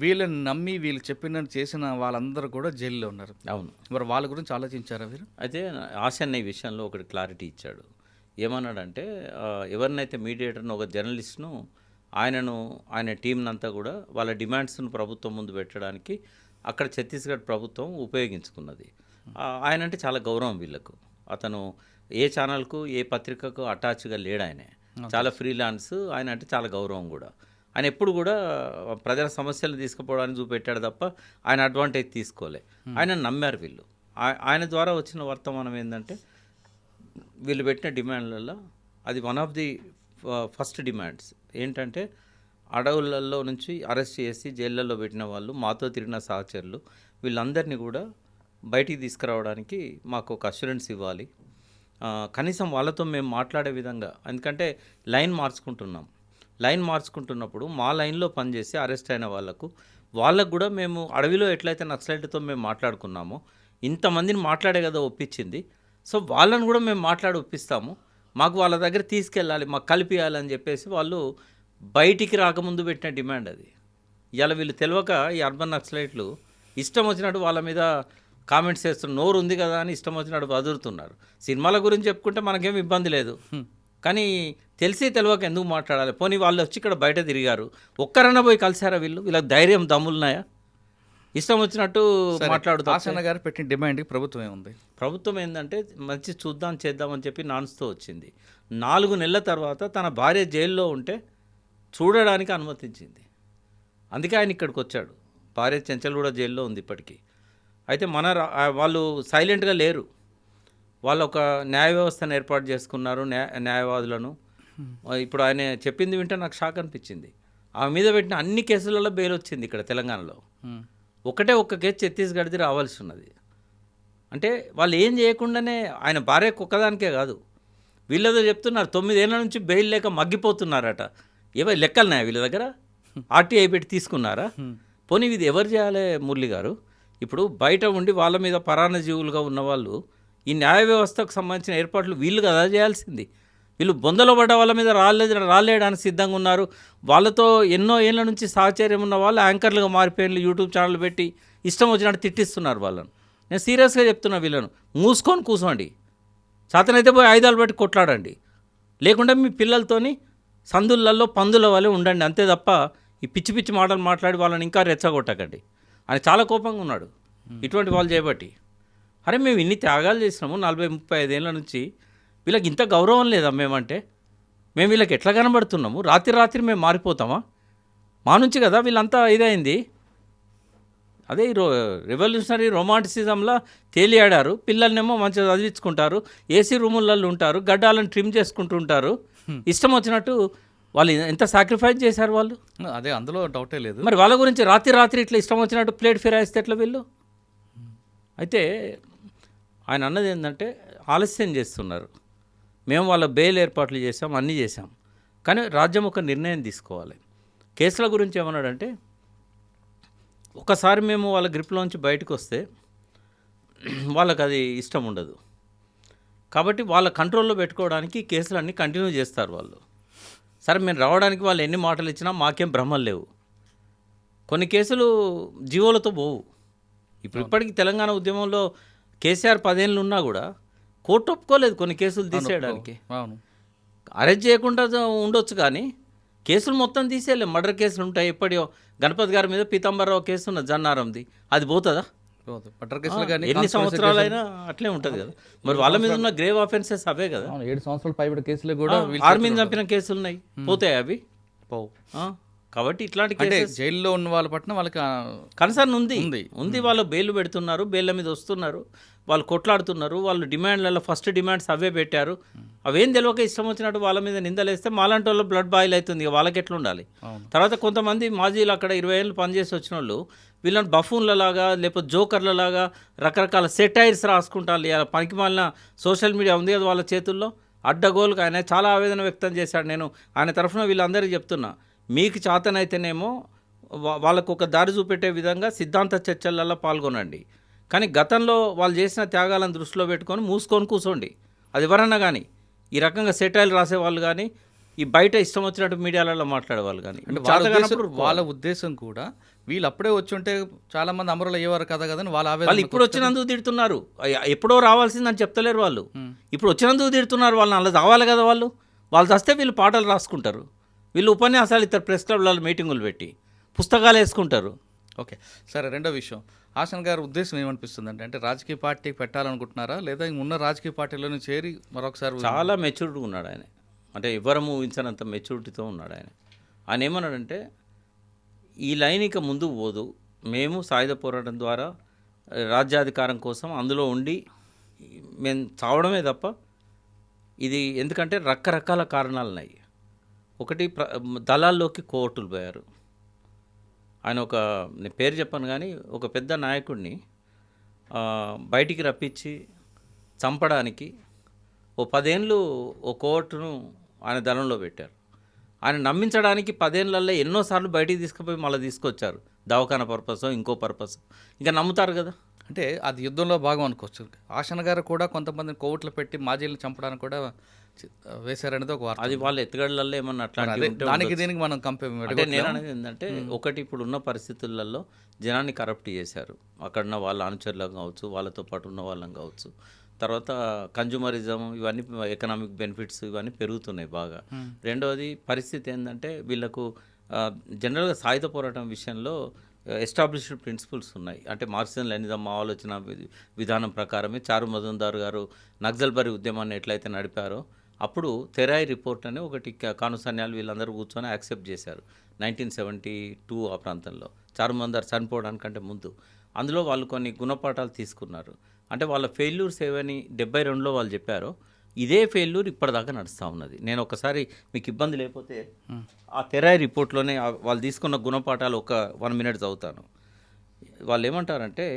వీళ్ళని నమ్మి వీళ్ళు చెప్పినట్టు చేసిన వాళ్ళందరూ కూడా జైల్లో ఉన్నారు. అవును. మరి వాళ్ళ గురించి ఆలోచించారా మీరు? అయితే ఆశన్న ఈ విషయంలో ఒకటి క్లారిటీ ఇచ్చాడు. ఏమన్నాడంటే, ఎవరినైతే మీడియేటర్ను, ఒక జర్నలిస్ట్ను, ఆయన టీంనంతా కూడా వాళ్ళ డిమాండ్స్ను ప్రభుత్వం ముందు పెట్టడానికి అక్కడ ఛత్తీస్గఢ్ ప్రభుత్వం ఉపయోగించుకున్నది. ఆయన అంటే చాలా గౌరవం వీళ్ళకు. అతను ఏ ఛానల్కు ఏ పత్రికకు అటాచ్గా లేడు. ఆయనే చాలా ఫ్రీలాన్స్. ఆయన అంటే చాలా గౌరవం కూడా. ఆయన ఎప్పుడు కూడా ప్రజల సమస్యలు తీసుకుపోవడానికి చూపెట్టాడు తప్ప ఆయన అడ్వాంటేజ్ తీసుకోలే. ఆయన నమ్మారు వీళ్ళు. ఆయన ద్వారా వచ్చిన వర్తమానం ఏంటంటే, వీళ్ళు పెట్టిన డిమాండ్లలో అది one of the first demands ఏంటంటే, అడవులలో నుంచి అరెస్ట్ చేసి జైళ్ళల్లో పెట్టిన వాళ్ళు, మాతో తిరిగిన సహచరులు, వీళ్ళందరినీ కూడా బయటికి తీసుకురావడానికి మాకు ఒక అష్యూరెన్స్ ఇవ్వాలి. కనీసం వాళ్ళతో మేము మాట్లాడే విధంగా, ఎందుకంటే లైన్ మార్చుకుంటున్నప్పుడు మా లైన్లో పనిచేసి అరెస్ట్ అయిన వాళ్ళకు కూడా మేము అడవిలో ఎట్లయితే నక్సలైట్తో మేము మాట్లాడుకున్నామో, ఇంతమందిని మాట్లాడే కదా ఒప్పించింది. సో వాళ్ళని కూడా మేము మాట్లాడి ఒప్పిస్తాము, మాకు వాళ్ళ దగ్గర తీసుకెళ్ళాలి, మాకు కలిపియాలని చెప్పేసి వాళ్ళు బయటికి రాకముందు పెట్టిన డిమాండ్ అది. ఇలా వీళ్ళు తెలియక ఈ అర్బన్ నక్సలైట్లు ఇష్టం వచ్చినట్టు వాళ్ళ మీద కామెంట్స్ చేస్తున్నారు. నోరు ఉంది కదా అని ఇష్టం వచ్చినట్టు వదులుతున్నారు. సినిమాల గురించి చెప్పుకుంటే మనకేం ఇబ్బంది లేదు, కానీ తెలిసి తెలియక ఎందుకు మాట్లాడాలి? పోనీ వాళ్ళు వచ్చి ఇక్కడ బయట తిరిగారు, ఒక్కరన్నా పోయి కలిసారా? వీళ్ళకి ధైర్యం దమ్ములున్నాయా? ఇష్టం వచ్చినట్టు మాట్లాడుతూ. ఆసన గారు పెట్టిన డిమాండ్కి ప్రభుత్వం ఏముంది? ప్రభుత్వం ఏంటంటే, మంచి చేద్దామని చెప్పి నాన్స్తో వచ్చింది. 4 నెలల తర్వాత తన భార్య జైల్లో ఉంటే చూడడానికి అనుమతించింది. అందుకే ఆయన ఇక్కడికి వచ్చాడు. భార్య చెంచల్ కూడా జైల్లో ఉంది ఇప్పటికీ. అయితే వాళ్ళు సైలెంట్గా లేరు. వాళ్ళు ఒక న్యాయ వ్యవస్థను ఏర్పాటు చేసుకున్నారు, న్యాయవాదులను. ఇప్పుడు ఆయన చెప్పింది వింటే నాకు షాక్ అనిపించింది. ఆమె మీద పెట్టిన అన్ని కేసులలో బెయిల్ వచ్చింది ఇక్కడ తెలంగాణలో. ఒక్క కేసు ఛత్తీస్గఢ్ది రావాల్సి ఉన్నది. అంటే వాళ్ళు ఏం చేయకుండానే, ఆయన భార్యకు ఒక్కదానికే కాదు, వీళ్ళతో చెప్తున్నారు 9 ఏళ్ళ నుంచి బెయిల్ లేక మగ్గిపోతున్నారట. లెక్కలున్నాయా వీళ్ళ దగ్గర? ఆర్టీఐ పెట్టి తీసుకున్నారా? పోనీ ఇది ఎవరు చేయాలి మురళి గారు? ఇప్పుడు బయట ఉండి వాళ్ళ మీద పరాన్నజీవులుగా ఉన్నవాళ్ళు, ఈ న్యాయ వ్యవస్థకు సంబంధించిన ఏర్పాట్లు వీళ్ళు కదా చేయాల్సింది. వీళ్ళు బొందలో పడ్డ వాళ్ళ మీద రాలేయడానికి సిద్ధంగా ఉన్నారు. వాళ్ళతో ఎన్నో ఏళ్ళ నుంచి సహచర్యం ఉన్న వాళ్ళు యాంకర్లుగా మారిపోయిన యూట్యూబ్ ఛానల్ పెట్టి ఇష్టం వచ్చినట్టు తిట్టిస్తున్నారు వాళ్ళను. నేను సీరియస్గా చెప్తున్నా, వీళ్ళను మూసుకొని కూర్చోండి, చేతనైతే పోయి ఆయుధాలు బట్టి కొట్లాడండి, లేకుంటే మీ పిల్లలతోని సందులలో పందుల వల్లే ఉండండి, అంతే తప్ప ఈ పిచ్చి పిచ్చి మాటలు మాట్లాడి వాళ్ళని ఇంకా రెచ్చగొట్టకండి. ఆయన చాలా కోపంగా ఉన్నాడు ఇటువంటి వాళ్ళు చేయబట్టి. అరే మేము ఇన్ని త్యాగాలు చేసినాము 40-35 ఏళ్ళ నుంచి, వీళ్ళకి ఇంత గౌరవం లేదా మేమంటే? మేము వీళ్ళకి ఎట్లా కనబడుతున్నాము? రాత్రి మేము మారిపోతామా? మా నుంచి కదా వీళ్ళంతా ఇదైంది. అదే ఈ రెవల్యూషనరీ రొమాంటిసిజంలో తేలియాడారు. పిల్లల్నేమో మంచిగా చదివించుకుంటారు, ఏసీ రూములలో ఉంటారు, గడ్డాలను ట్రిమ్ చేసుకుంటూ ఉంటారు, ఇష్టం వచ్చినట్టు. వాళ్ళు ఎంత సాక్రిఫైస్ చేశారు వాళ్ళు, అదే అందులో డౌటే లేదు. మరి వాళ్ళ గురించి రాత్రి ఇట్లా ఇష్టం వచ్చినట్టు ప్లేట్ ఫిరాయిస్తే ఎట్లా వీళ్ళు? అయితే ఆయన అన్నది ఏంటంటే ఆలస్యం చేస్తున్నారు. మేము వాళ్ళ బెయిల్ ఏర్పాట్లు చేసాం, అన్నీ చేసాం, కానీ రాజ్యం ఒక నిర్ణయం తీసుకోవాలి. కేసుల గురించి ఏమన్నాడంటే, ఒకసారి మేము వాళ్ళ గ్రిప్లోంచి బయటకు వస్తే వాళ్ళకి అది ఇష్టం ఉండదు, కాబట్టి వాళ్ళ కంట్రోల్లో పెట్టుకోవడానికి కేసులన్నీ కంటిన్యూ చేస్తారు వాళ్ళు. సరే మేము రావడానికి వాళ్ళు ఎన్ని మాటలు ఇచ్చినా మాకేం భ్రమలు లేవు. కొన్ని కేసులు జీవోలతో పోవు. ఇప్పటికీ తెలంగాణ ఉద్యమంలో కేసీఆర్ 10 ఏళ్ళు ఉన్నా కూడా కోర్టు ఒప్పుకోలేదు కొన్ని కేసులు తీసేయడానికి. అరెస్ట్ చేయకుండా ఉండొచ్చు కానీ కేసులు మొత్తం తీసేయలేం. మర్డర్ కేసులు ఉంటాయి, ఎప్పటియో గణపతి గారి మీద పీతాంబరరావు కేసు ఉన్నది జన్నారంది, అది పోతుందా? ఎన్ని సంవత్సరాలైనా అట్లే ఉంటుంది కదా. మరి వాళ్ళ మీద ఉన్న గ్రేవ్ ఆఫెన్సెస్ అవే కదా. 7 సంవత్సరాల పైబడి కేసులు కూడా ఆర్మీని చంపిన కేసులు ఉన్నాయి, పోతాయి అవి? పోవు. కాబట్టి ఇట్లాంటి కేసెస్ జైల్లో ఉన్న వాళ్ళ పట్ల వాళ్ళకి కన్సర్న్ ఉంది. వాళ్ళు బెయిల్ పెడుతున్నారు, బెయిల్ మీద వస్తున్నారు, వాళ్ళు కొట్లాడుతున్నారు, వాళ్ళు డిమాండ్లలో ఫస్ట్ డిమాండ్స్ అవే పెట్టారు. అవేం తెలియక ఇష్టం వచ్చినట్టు వాళ్ళ మీద నిందలేస్తే మాలాంటి వాళ్ళు బ్లడ్ బాయిల్ అవుతుంది. వాళ్ళకి ఎట్లా ఉండాలి? తర్వాత కొంతమంది మాజీలు అక్కడ 20 ఏళ్ళు పనిచేసి వచ్చిన వాళ్ళు వీళ్ళని బఫూన్లలాగా లేకపోతే జోకర్లలాగా రకరకాల సెటైర్స్ రాసుకుంటారు. పనికి మాలిన సోషల్ మీడియా ఉంది కదా వాళ్ళ చేతుల్లో. అడ్డగోలుగా ఆయన చాలా ఆవేదన వ్యక్తం చేశాడు. నేను ఆయన తరఫున వీళ్ళందరికీ చెప్తున్నా, మీకు చేతనైతేనేమో వాళ్ళకు ఒక దారి చూపెట్టే విధంగా సిద్ధాంత చర్చలలో పాల్గొనండి, కానీ గతంలో వాళ్ళు చేసిన త్యాగాలను దృష్టిలో పెట్టుకొని మూసుకొని కూర్చోండి. అది ఎవరన్నా కానీ ఈ రకంగా సెటైల్ రాసేవాళ్ళు కానీ ఈ బయట ఇష్టం వచ్చినట్టు మీడియాలలో మాట్లాడేవాళ్ళు కానీ వాళ్ళ ఉద్దేశం కూడా వీళ్ళు అప్పుడే వచ్చి ఉంటే చాలా మంది అమరులు అయ్యేవారు కదా అని వాళ్ళు ఇప్పుడు వచ్చినందుకు తిడుతున్నారు. ఎప్పుడో రావాల్సిందని చెప్తలేరు వాళ్ళు. ఇప్పుడు వచ్చినందుకు తిడుతున్నారు వాళ్ళని. అలా రావాలి కదా వాళ్ళు వస్తే వీళ్ళు పాటలు రాసుకుంటారు, వీళ్ళు ఉపన్యాసాలు ఇస్తారు, ప్రెస్ క్లబ్లలో మీటింగులు పెట్టి పుస్తకాలు వేసుకుంటారు. ఓకే సరే, రెండో విషయం, ఆసన్ గారి ఉద్దేశం ఏమనిపిస్తుంది అంటే రాజకీయ పార్టీ పెట్టాలనుకుంటున్నారా లేదా ఉన్న రాజకీయ పార్టీలోనే చేరి మరొకసారి? చాలా మెచ్యూరిటీగా ఉన్నాడు ఆయన, అంటే ఎవరము ఊహించనంత మెచ్యూరిటీతో ఉన్నాడు ఆయన. ఆయన ఏమన్నాడంటే, ఈ లైన్ ఇక ముందుకు పోదు, మేము సాయుధ పోరాటం ద్వారా రాజ్యాధికారం కోసం అందులో ఉండి మేము చావడమే తప్ప ఇది, ఎందుకంటే రకరకాల కారణాలు ఉన్నాయి. ఒకటి దళాల్లోకి కోర్టులు పోయారు. ఆయన నేను పేరు చెప్పాను కానీ ఒక పెద్ద నాయకుడిని బయటికి రప్పించి చంపడానికి 10 ఏళ్ళు ఓ కోర్టును ఆయన దళంలో పెట్టారు. ఆయన నమ్మించడానికి 10 ఏళ్ళల్లో ఎన్నోసార్లు బయటికి తీసుకుపోయి మళ్ళీ తీసుకొచ్చారు, దవాఖాన పర్పస్ ఇంకో పర్పస్. ఇంకా నమ్ముతారు కదా, అంటే అది యుద్ధంలో భాగం అనుకోవచ్చు. ఆసన్ గారు కూడా కొంతమందిని కోర్టులో పెట్టి మాజీలను చంపడానికి కూడా వేశారనేది ఒక వార్త. అది వాళ్ళ ఎత్తుగడలలో ఏమన్నా అట్లాంటి దానికి దీనికి మనం అంటే నేను అనేది ఏంటంటే, ఒకటి ఇప్పుడు ఉన్న పరిస్థితులలో జనాన్ని కరప్ట్ చేశారు. అక్కడున్న వాళ్ళ అనుచరులకు కావచ్చు, వాళ్ళతో పాటు ఉన్న వాళ్ళని కావచ్చు. తర్వాత కన్జ్యూమరిజం, ఇవన్నీ ఎకనామిక్ బెనిఫిట్స్ ఇవన్నీ పెరుగుతున్నాయి బాగా. రెండవది పరిస్థితి ఏంటంటే, వీళ్ళకు జనరల్గా సాయుధ పోరాటం విషయంలో ఎస్టాబ్లిష్డ్ ప్రిన్సిపల్స్ ఉన్నాయి. అంటే మార్క్సిజం లెనినిజం ఆలోచన విధానం ప్రకారమే చారు మజుందార్ గారు నక్సల్బరీ ఉద్యమాన్ని ఎట్లయితే నడిపారో, అప్పుడు తెరాయి రిపోర్ట్ అని ఒకటి కానుసన్యాలు వీళ్ళందరూ కూర్చొని యాక్సెప్ట్ చేశారు 1972 ఆ ప్రాంతంలో, చారు మజుందార్ చనిపోవడానికంటే ముందు. అందులో వాళ్ళు కొన్ని గుణపాఠాలు తీసుకున్నారు. అంటే వాళ్ళ ఫెయిల్యూర్స్ ఏవని 72లో వాళ్ళు చెప్పారో, ఇదే ఫెయిల్యూర్ ఇప్పటిదాకా నడుస్తూ ఉన్నది. నేను ఒకసారి మీకు ఇబ్బంది లేకపోతే ఆ తెరాయి రిపోర్ట్లోనే వాళ్ళు తీసుకున్న గుణపాఠాలు ఒక 1 minute చదువుతాను. వాళ్ళు ఏమంటారంటే,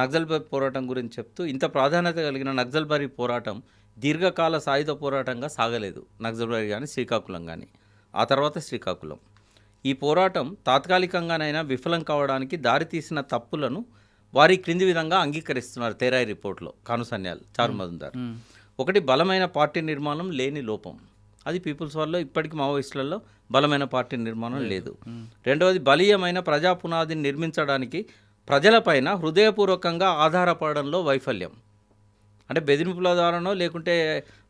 నక్సల్బరీ పోరాటం గురించి చెప్తూ, ఇంత ప్రాధాన్యత కలిగిన నక్సల్బరీ పోరాటం దీర్ఘకాల సాయుధ పోరాటంగా సాగలేదు. నక్సల్బరీ కానీ శ్రీకాకుళం కానీ, ఆ తర్వాత శ్రీకాకుళం. ఈ పోరాటం తాత్కాలికంగానైనా విఫలం కావడానికి దారితీసిన తప్పులను వారి క్రింది విధంగా అంగీకరిస్తున్నారు తెరాయి రిపోర్ట్లో కానుసన్యాలు, చారు మజుందార్. ఒకటి బలమైన పార్టీ నిర్మాణం లేని లోపం, అది పీపుల్స్ వార్లో ఇప్పటికీ మావోయిస్టులలో బలమైన పార్టీ నిర్మాణం లేదు. రెండవది బలీయమైన ప్రజా పునాదిని నిర్మించడానికి ప్రజలపైన హృదయపూర్వకంగా ఆధారపడడంలో వైఫల్యం. అంటే బెదిరింపుల ద్వారానో లేకుంటే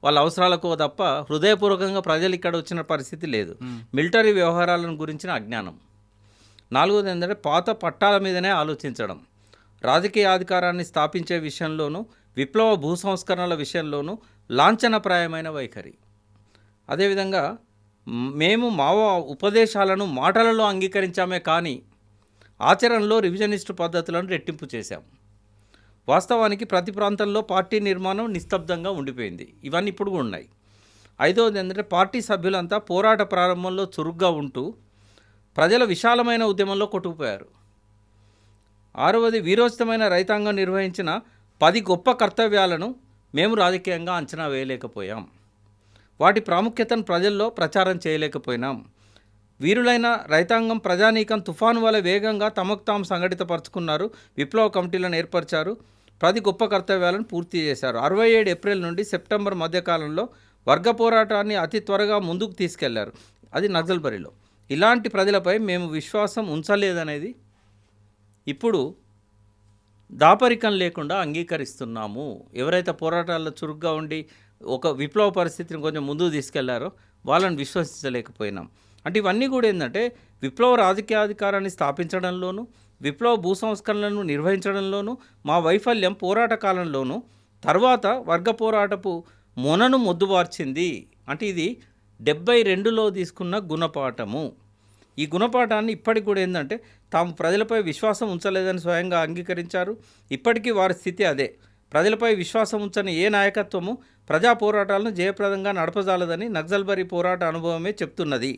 వాళ్ళ అవసరాలకో తప్ప హృదయపూర్వకంగా ప్రజలు ఇక్కడ వచ్చిన పరిస్థితి లేదు. మిలిటరీ వ్యవహారాలను గురించిన అజ్ఞానం. నాలుగోది ఏంటంటే పాత పట్టాల మీదనే ఆలోచించడం. రాజకీయ అధికారాన్ని స్థాపించే విషయంలోనూ విప్లవ భూ సంస్కరణల విషయంలోనూ లాంఛనప్రాయమైన వైఖరి. అదేవిధంగా మేము మావో ఉపదేశాలను మాటలలో అంగీకరించామే కానీ ఆచరణలో రివిజనిస్టు పద్ధతులను రెట్టింపు చేశాం. వాస్తవానికి ప్రతి ప్రాంతంలో పార్టీ నిర్మాణం నిస్తబ్దంగా ఉండిపోయింది. ఇవన్నీ ఇప్పుడు కూడా ఉన్నాయి. ఐదవది ఏంటంటే పార్టీ సభ్యులంతా పోరాట ప్రారంభంలో చురుగ్గా ఉంటూ ప్రజల విశాలమైన ఉద్యమంలో కొట్టుకుపోయారు. ఆరవది వీరోచితమైన రైతాంగం నిర్వహించిన 10 గొప్ప కర్తవ్యాలను మేము రాజకీయంగా అంచనా వేయలేకపోయాం. వాటి ప్రాముఖ్యతను ప్రజల్లో ప్రచారం చేయలేకపోయినాం. వీరులైన రైతాంగం ప్రజానీకం తుఫాను వల్ల వేగంగా తమకు తాము సంఘటితపరుచుకున్నారు. విప్లవ కమిటీలను ఏర్పరిచారు. 10 గొప్ప కర్తవ్యాలను పూర్తి చేశారు. 67 ఏప్రిల్ నుండి సెప్టెంబర్ మధ్యకాలంలో వర్గ పోరాటాన్ని అతి త్వరగా ముందుకు తీసుకెళ్లారు. అది నక్సల్బరీలో. ఇలాంటి ప్రజలపై మేము విశ్వాసం ఉంచలేదనేది ఇప్పుడు దాపరికం లేకుండా అంగీకరిస్తున్నాము. ఎవరైతే పోరాటాల్లో చురుగ్గా ఉండి ఒక విప్లవ పరిస్థితిని కొంచెం ముందుకు తీసుకెళ్లారో వాళ్ళని విశ్వసించలేకపోయినాం. అంటే ఇవన్నీ కూడా ఏంటంటే విప్లవ రాజకీయాధికారాన్ని స్థాపించడంలోనూ విప్లవ భూ సంస్కరణలను నిర్వహించడంలోనూ మా వైఫల్యం పోరాట కాలంలోనూ తర్వాత వర్గ పోరాటపు మొనను మొద్దుబార్చింది. అంటే ఇది 72లో తీసుకున్న గుణపాఠము. ఈ గుణపాఠాన్ని ఇప్పటికి కూడా ఏంటంటే తాము ప్రజలపై విశ్వాసం ఉంచలేదని స్వయంగా అంగీకరించారు. ఇప్పటికీ వారి స్థితి అదే. ప్రజలపై విశ్వాసం ఉంచని ఏ నాయకత్వము ప్రజా పోరాటాలను జయప్రదంగా నడపజాలదని నక్సల్బరీ పోరాట అనుభవమే చెప్తున్నది.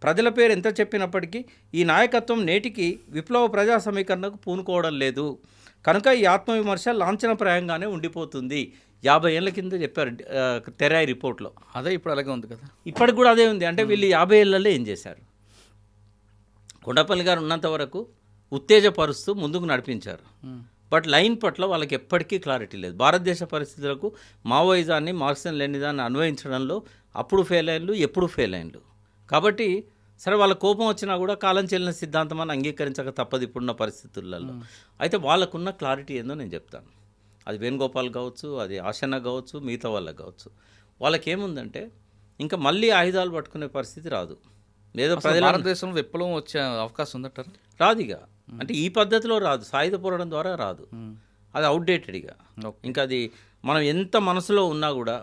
ప్రజల పేరు ఎంత చెప్పినప్పటికీ ఈ నాయకత్వం నేటికి విప్లవ ప్రజా సమీకరణకు పూనుకోవడం లేదు. కనుక ఈ ఆత్మవిమర్శ లాంఛనప్రాయంగానే ఉండిపోతుంది. 50 ఏళ్ల కింద చెప్పారు తెరాయి రిపోర్ట్లో. అదే ఇప్పుడు అలాగే ఉంది కదా. ఇప్పటికి కూడా అదే ఉంది. అంటే వీళ్ళు 50 ఏళ్లలో ఏం చేశారు? కొండపల్లి గారు ఉన్నంత వరకు ఉత్తేజపరుస్తూ ముందుకు నడిపించారు. బట్ లైన్ పట్ల వాళ్ళకి ఎప్పటికీ క్లారిటీ లేదు. భారతదేశ పరిస్థితులకు మావోయిజాన్ని మార్క్సిజం లెనినిజాన్ని అన్వయించడంలో అప్పుడు ఫెయిల్ అయ్యిండ్రు, ఎప్పుడు ఫెయిల్ అయ్యిండ్రు. కాబట్టి సరే వాళ్ళ కోపం వచ్చినా కూడా కాలం చెల్లిన సిద్ధాంతం అని అంగీకరించక తప్పదు ఇప్పుడున్న పరిస్థితులలో. అయితే వాళ్ళకున్న క్లారిటీ ఏందో నేను చెప్తాను. అది వేణుగోపాల్ కావచ్చు, అది ఆశన్న కావచ్చు, మిగతా వాళ్ళకి కావచ్చు. వాళ్ళకేముందంటే ఇంకా మళ్ళీ ఆయుధాలు పట్టుకునే పరిస్థితి రాదు. లేదా భారతదేశంలో విప్లవం వచ్చే అవకాశం ఉందంటారు? రాదుగా. అంటే ఈ పద్ధతిలో రాదు, సాయుధ పోరాటం ద్వారా రాదు. అది అవుట్డేటెడ్గా. ఇంకా అది మనం ఎంత మనసులో ఉన్నా కూడా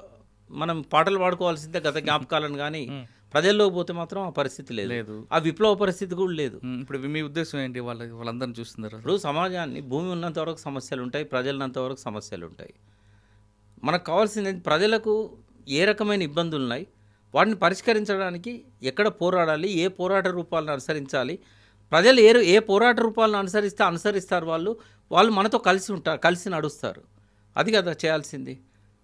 మనం పాటలు పాడుకోవాల్సిందే గత జ్ఞాపకాలను, కానీ ప్రజల్లోకి పోతే మాత్రం ఆ పరిస్థితి లేదు. ఆ విప్లవ పరిస్థితి కూడా లేదు. ఇప్పుడు మీ ఉద్దేశం ఏంటి? వాళ్ళందరినీ చూస్తున్నారు. ఇప్పుడు సమాజాన్ని భూమి ఉన్నంత వరకు సమస్యలు ఉంటాయి, ప్రజలున్నంత వరకు సమస్యలు ఉంటాయి. మనకు కావాల్సింది ప్రజలకు ఏ రకమైన ఇబ్బందులు ఉన్నాయి, వాటిని పరిష్కరించడానికి ఎక్కడ పోరాడాలి, ఏ పోరాట రూపాలను అనుసరించాలి, ప్రజలు ఏ పోరాట రూపాలను అనుసరిస్తారు వాళ్ళు మనతో కలిసి ఉంటారు, కలిసి నడుస్తారు. అది కదా చేయాల్సింది.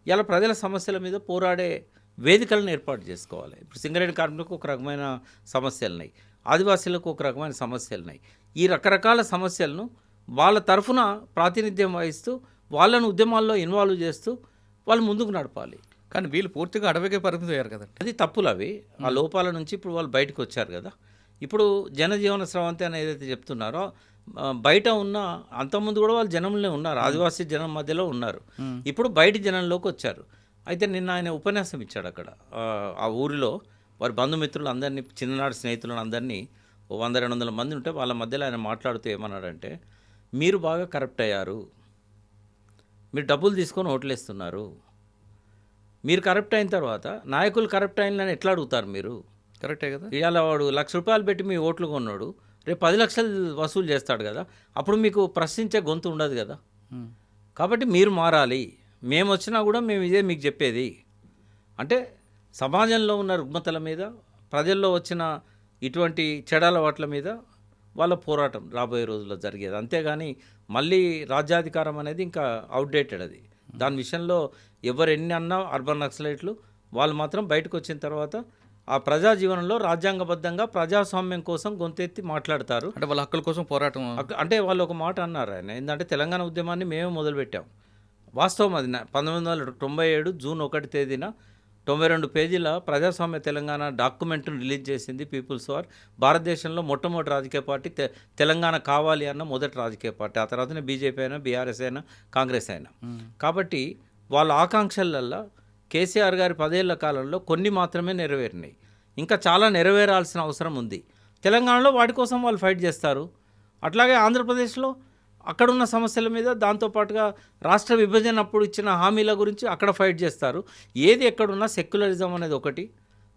ఇలా ప్రజల సమస్యల మీద పోరాడే వేదికలను ఏర్పాటు చేసుకోవాలి. ఇప్పుడు సింగరేణి కార్మికులకు ఒక రకమైన సమస్యలు ఉన్నాయి, ఆదివాసీలకు ఒక రకమైన సమస్యలు ఉన్నాయి. ఈ రకరకాల సమస్యలను వాళ్ళ తరఫున ప్రాతినిధ్యం వహిస్తూ వాళ్ళను ఉద్యమాల్లో ఇన్వాల్వ్ చేస్తూ వాళ్ళు ముందుకు నడపాలి. కానీ వీళ్ళు పూర్తిగా అడవికే పరిమితం అయ్యారు కదండి. అది తప్పులు అవి. ఆ లోపాల నుంచి ఇప్పుడు వాళ్ళు బయటకు వచ్చారు కదా. ఇప్పుడు జనజీవన స్రవంతి అని ఏదైతే చెప్తున్నారో బయట ఉన్న అంతకుముందు కూడా వాళ్ళు జనంలో ఉన్నారు, ఆదివాసీ జనం మధ్యలో ఉన్నారు. ఇప్పుడు బయట జనంలోకి వచ్చారు. అయితే నిన్న ఆయన ఉపన్యాసం ఇచ్చాడు అక్కడ ఆ ఊరిలో. వారి బంధుమిత్రులు అందరినీ, చిన్ననాటి స్నేహితులను అందరినీ 100-200 మంది ఉంటే వాళ్ళ మధ్యలో ఆయన మాట్లాడుతూ ఏమన్నాడంటే, మీరు బాగా కరప్ట్ అయ్యారు, మీరు డబ్బులు తీసుకొని ఓట్లేస్తున్నారు, మీరు కరప్ట్ అయిన తర్వాత నాయకులు కరప్ట్ అయిన ఎట్లా అడుగుతారు మీరు? కరెక్టే కదా. ఇవాళ వాడు ₹1,00,000 పెట్టి మీ ఓట్లు కొన్నాడు, రేపు 10 లక్షలు వసూలు చేస్తాడు కదా, అప్పుడు మీకు ప్రశ్నించే గొంతు ఉండదు కదా. కాబట్టి మీరు మారాలి. మేము వచ్చినా కూడా మేము ఇదే మీకు చెప్పేది. అంటే సమాజంలో ఉన్న రుగ్మతల మీద, ప్రజల్లో వచ్చిన ఇటువంటి చెడాలవాట్ల మీద వాళ్ళ పోరాటం రాబోయే రోజుల్లో జరిగేది. అంతేగాని మళ్ళీ రాజ్యాధికారం అనేది ఇంకా అవుట్డేటెడ్. అది దాని విషయంలో ఎవరు ఎన్ని అన్నా అర్బన్ నక్సలైట్లు వాళ్ళు మాత్రం బయటకు వచ్చిన తర్వాత ఆ ప్రజా జీవనంలో రాజ్యాంగబద్ధంగా ప్రజాస్వామ్యం కోసం గొంతెత్తి మాట్లాడతారు. అంటే వాళ్ళ హక్కుల కోసం పోరాటం. అంటే వాళ్ళు ఒక మాట అన్నారు ఆయన, ఏంటంటే తెలంగాణ ఉద్యమాన్ని మేమే మొదలుపెట్టాం, వాస్తవం అది 1997 జూన్ 1 తేదీన 92 పేజీల ప్రజాస్వామ్య తెలంగాణ డాక్యుమెంట్ను రిలీజ్ చేసింది పీపుల్స్ వార్. భారతదేశంలో మొట్టమొదటి రాజకీయ పార్టీ తెలంగాణ కావాలి అన్న మొదటి రాజకీయ పార్టీ. ఆ తర్వాతనే బీజేపీ అయినా, బీఆర్ఎస్ అయినా, కాంగ్రెస్ అయినా. కాబట్టి వాళ్ళ ఆకాంక్షలల్లో కేసీఆర్ గారి 10 ఏళ్ల కాలంలో కొన్ని మాత్రమే నెరవేరినాయి. ఇంకా చాలా నెరవేరాల్సిన అవసరం ఉంది. తెలంగాణలో వాటి కోసం వాళ్ళు ఫైట్ చేస్తారు. అట్లాగే ఆంధ్రప్రదేశ్లో అక్కడున్న సమస్యల మీద, దాంతోపాటుగా రాష్ట్ర విభజన అప్పుడు ఇచ్చిన హామీల గురించి అక్కడ ఫైట్ చేస్తారు. ఏది ఎక్కడున్నా సెక్యులరిజం అనేది ఒకటి,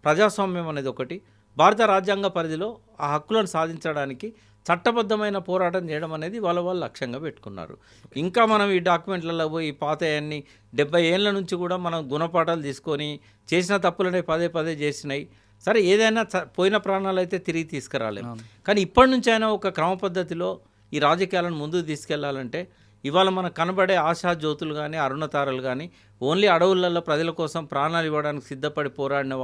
ప్రజాస్వామ్యం అనేది ఒకటి, భారత రాజ్యాంగ పరిధిలో ఆ హక్కులను సాధించడానికి చట్టబద్ధమైన పోరాటం చేయడం అనేది వాళ్ళ లక్ష్యంగా పెట్టుకున్నారు. ఇంకా మనం ఈ డాక్యుమెంట్లలో పోయి పాతయన్ని 70 ఏళ్ళ నుంచి కూడా మనం గుణపాఠాలు తీసుకొని చేసిన తప్పులనే పదే పదే చేసినాయి. సరే, ఏదైనా పోయిన ప్రాణాలు అయితే తిరిగి తీసుకురాలేము. కానీ ఇప్పటి నుంచి అయినా ఒక క్రమ పద్ధతిలో ఈ రాజకీయాలను ముందుకు తీసుకెళ్లాలంటే ఇవాళ మనకు కనబడే ఆశా జ్యోతులు కానీ, అరుణతారలు కానీ ఓన్లీ అడవులలో ప్రజల కోసం ప్రాణాలు ఇవ్వడానికి సిద్ధపడి పోరాడిన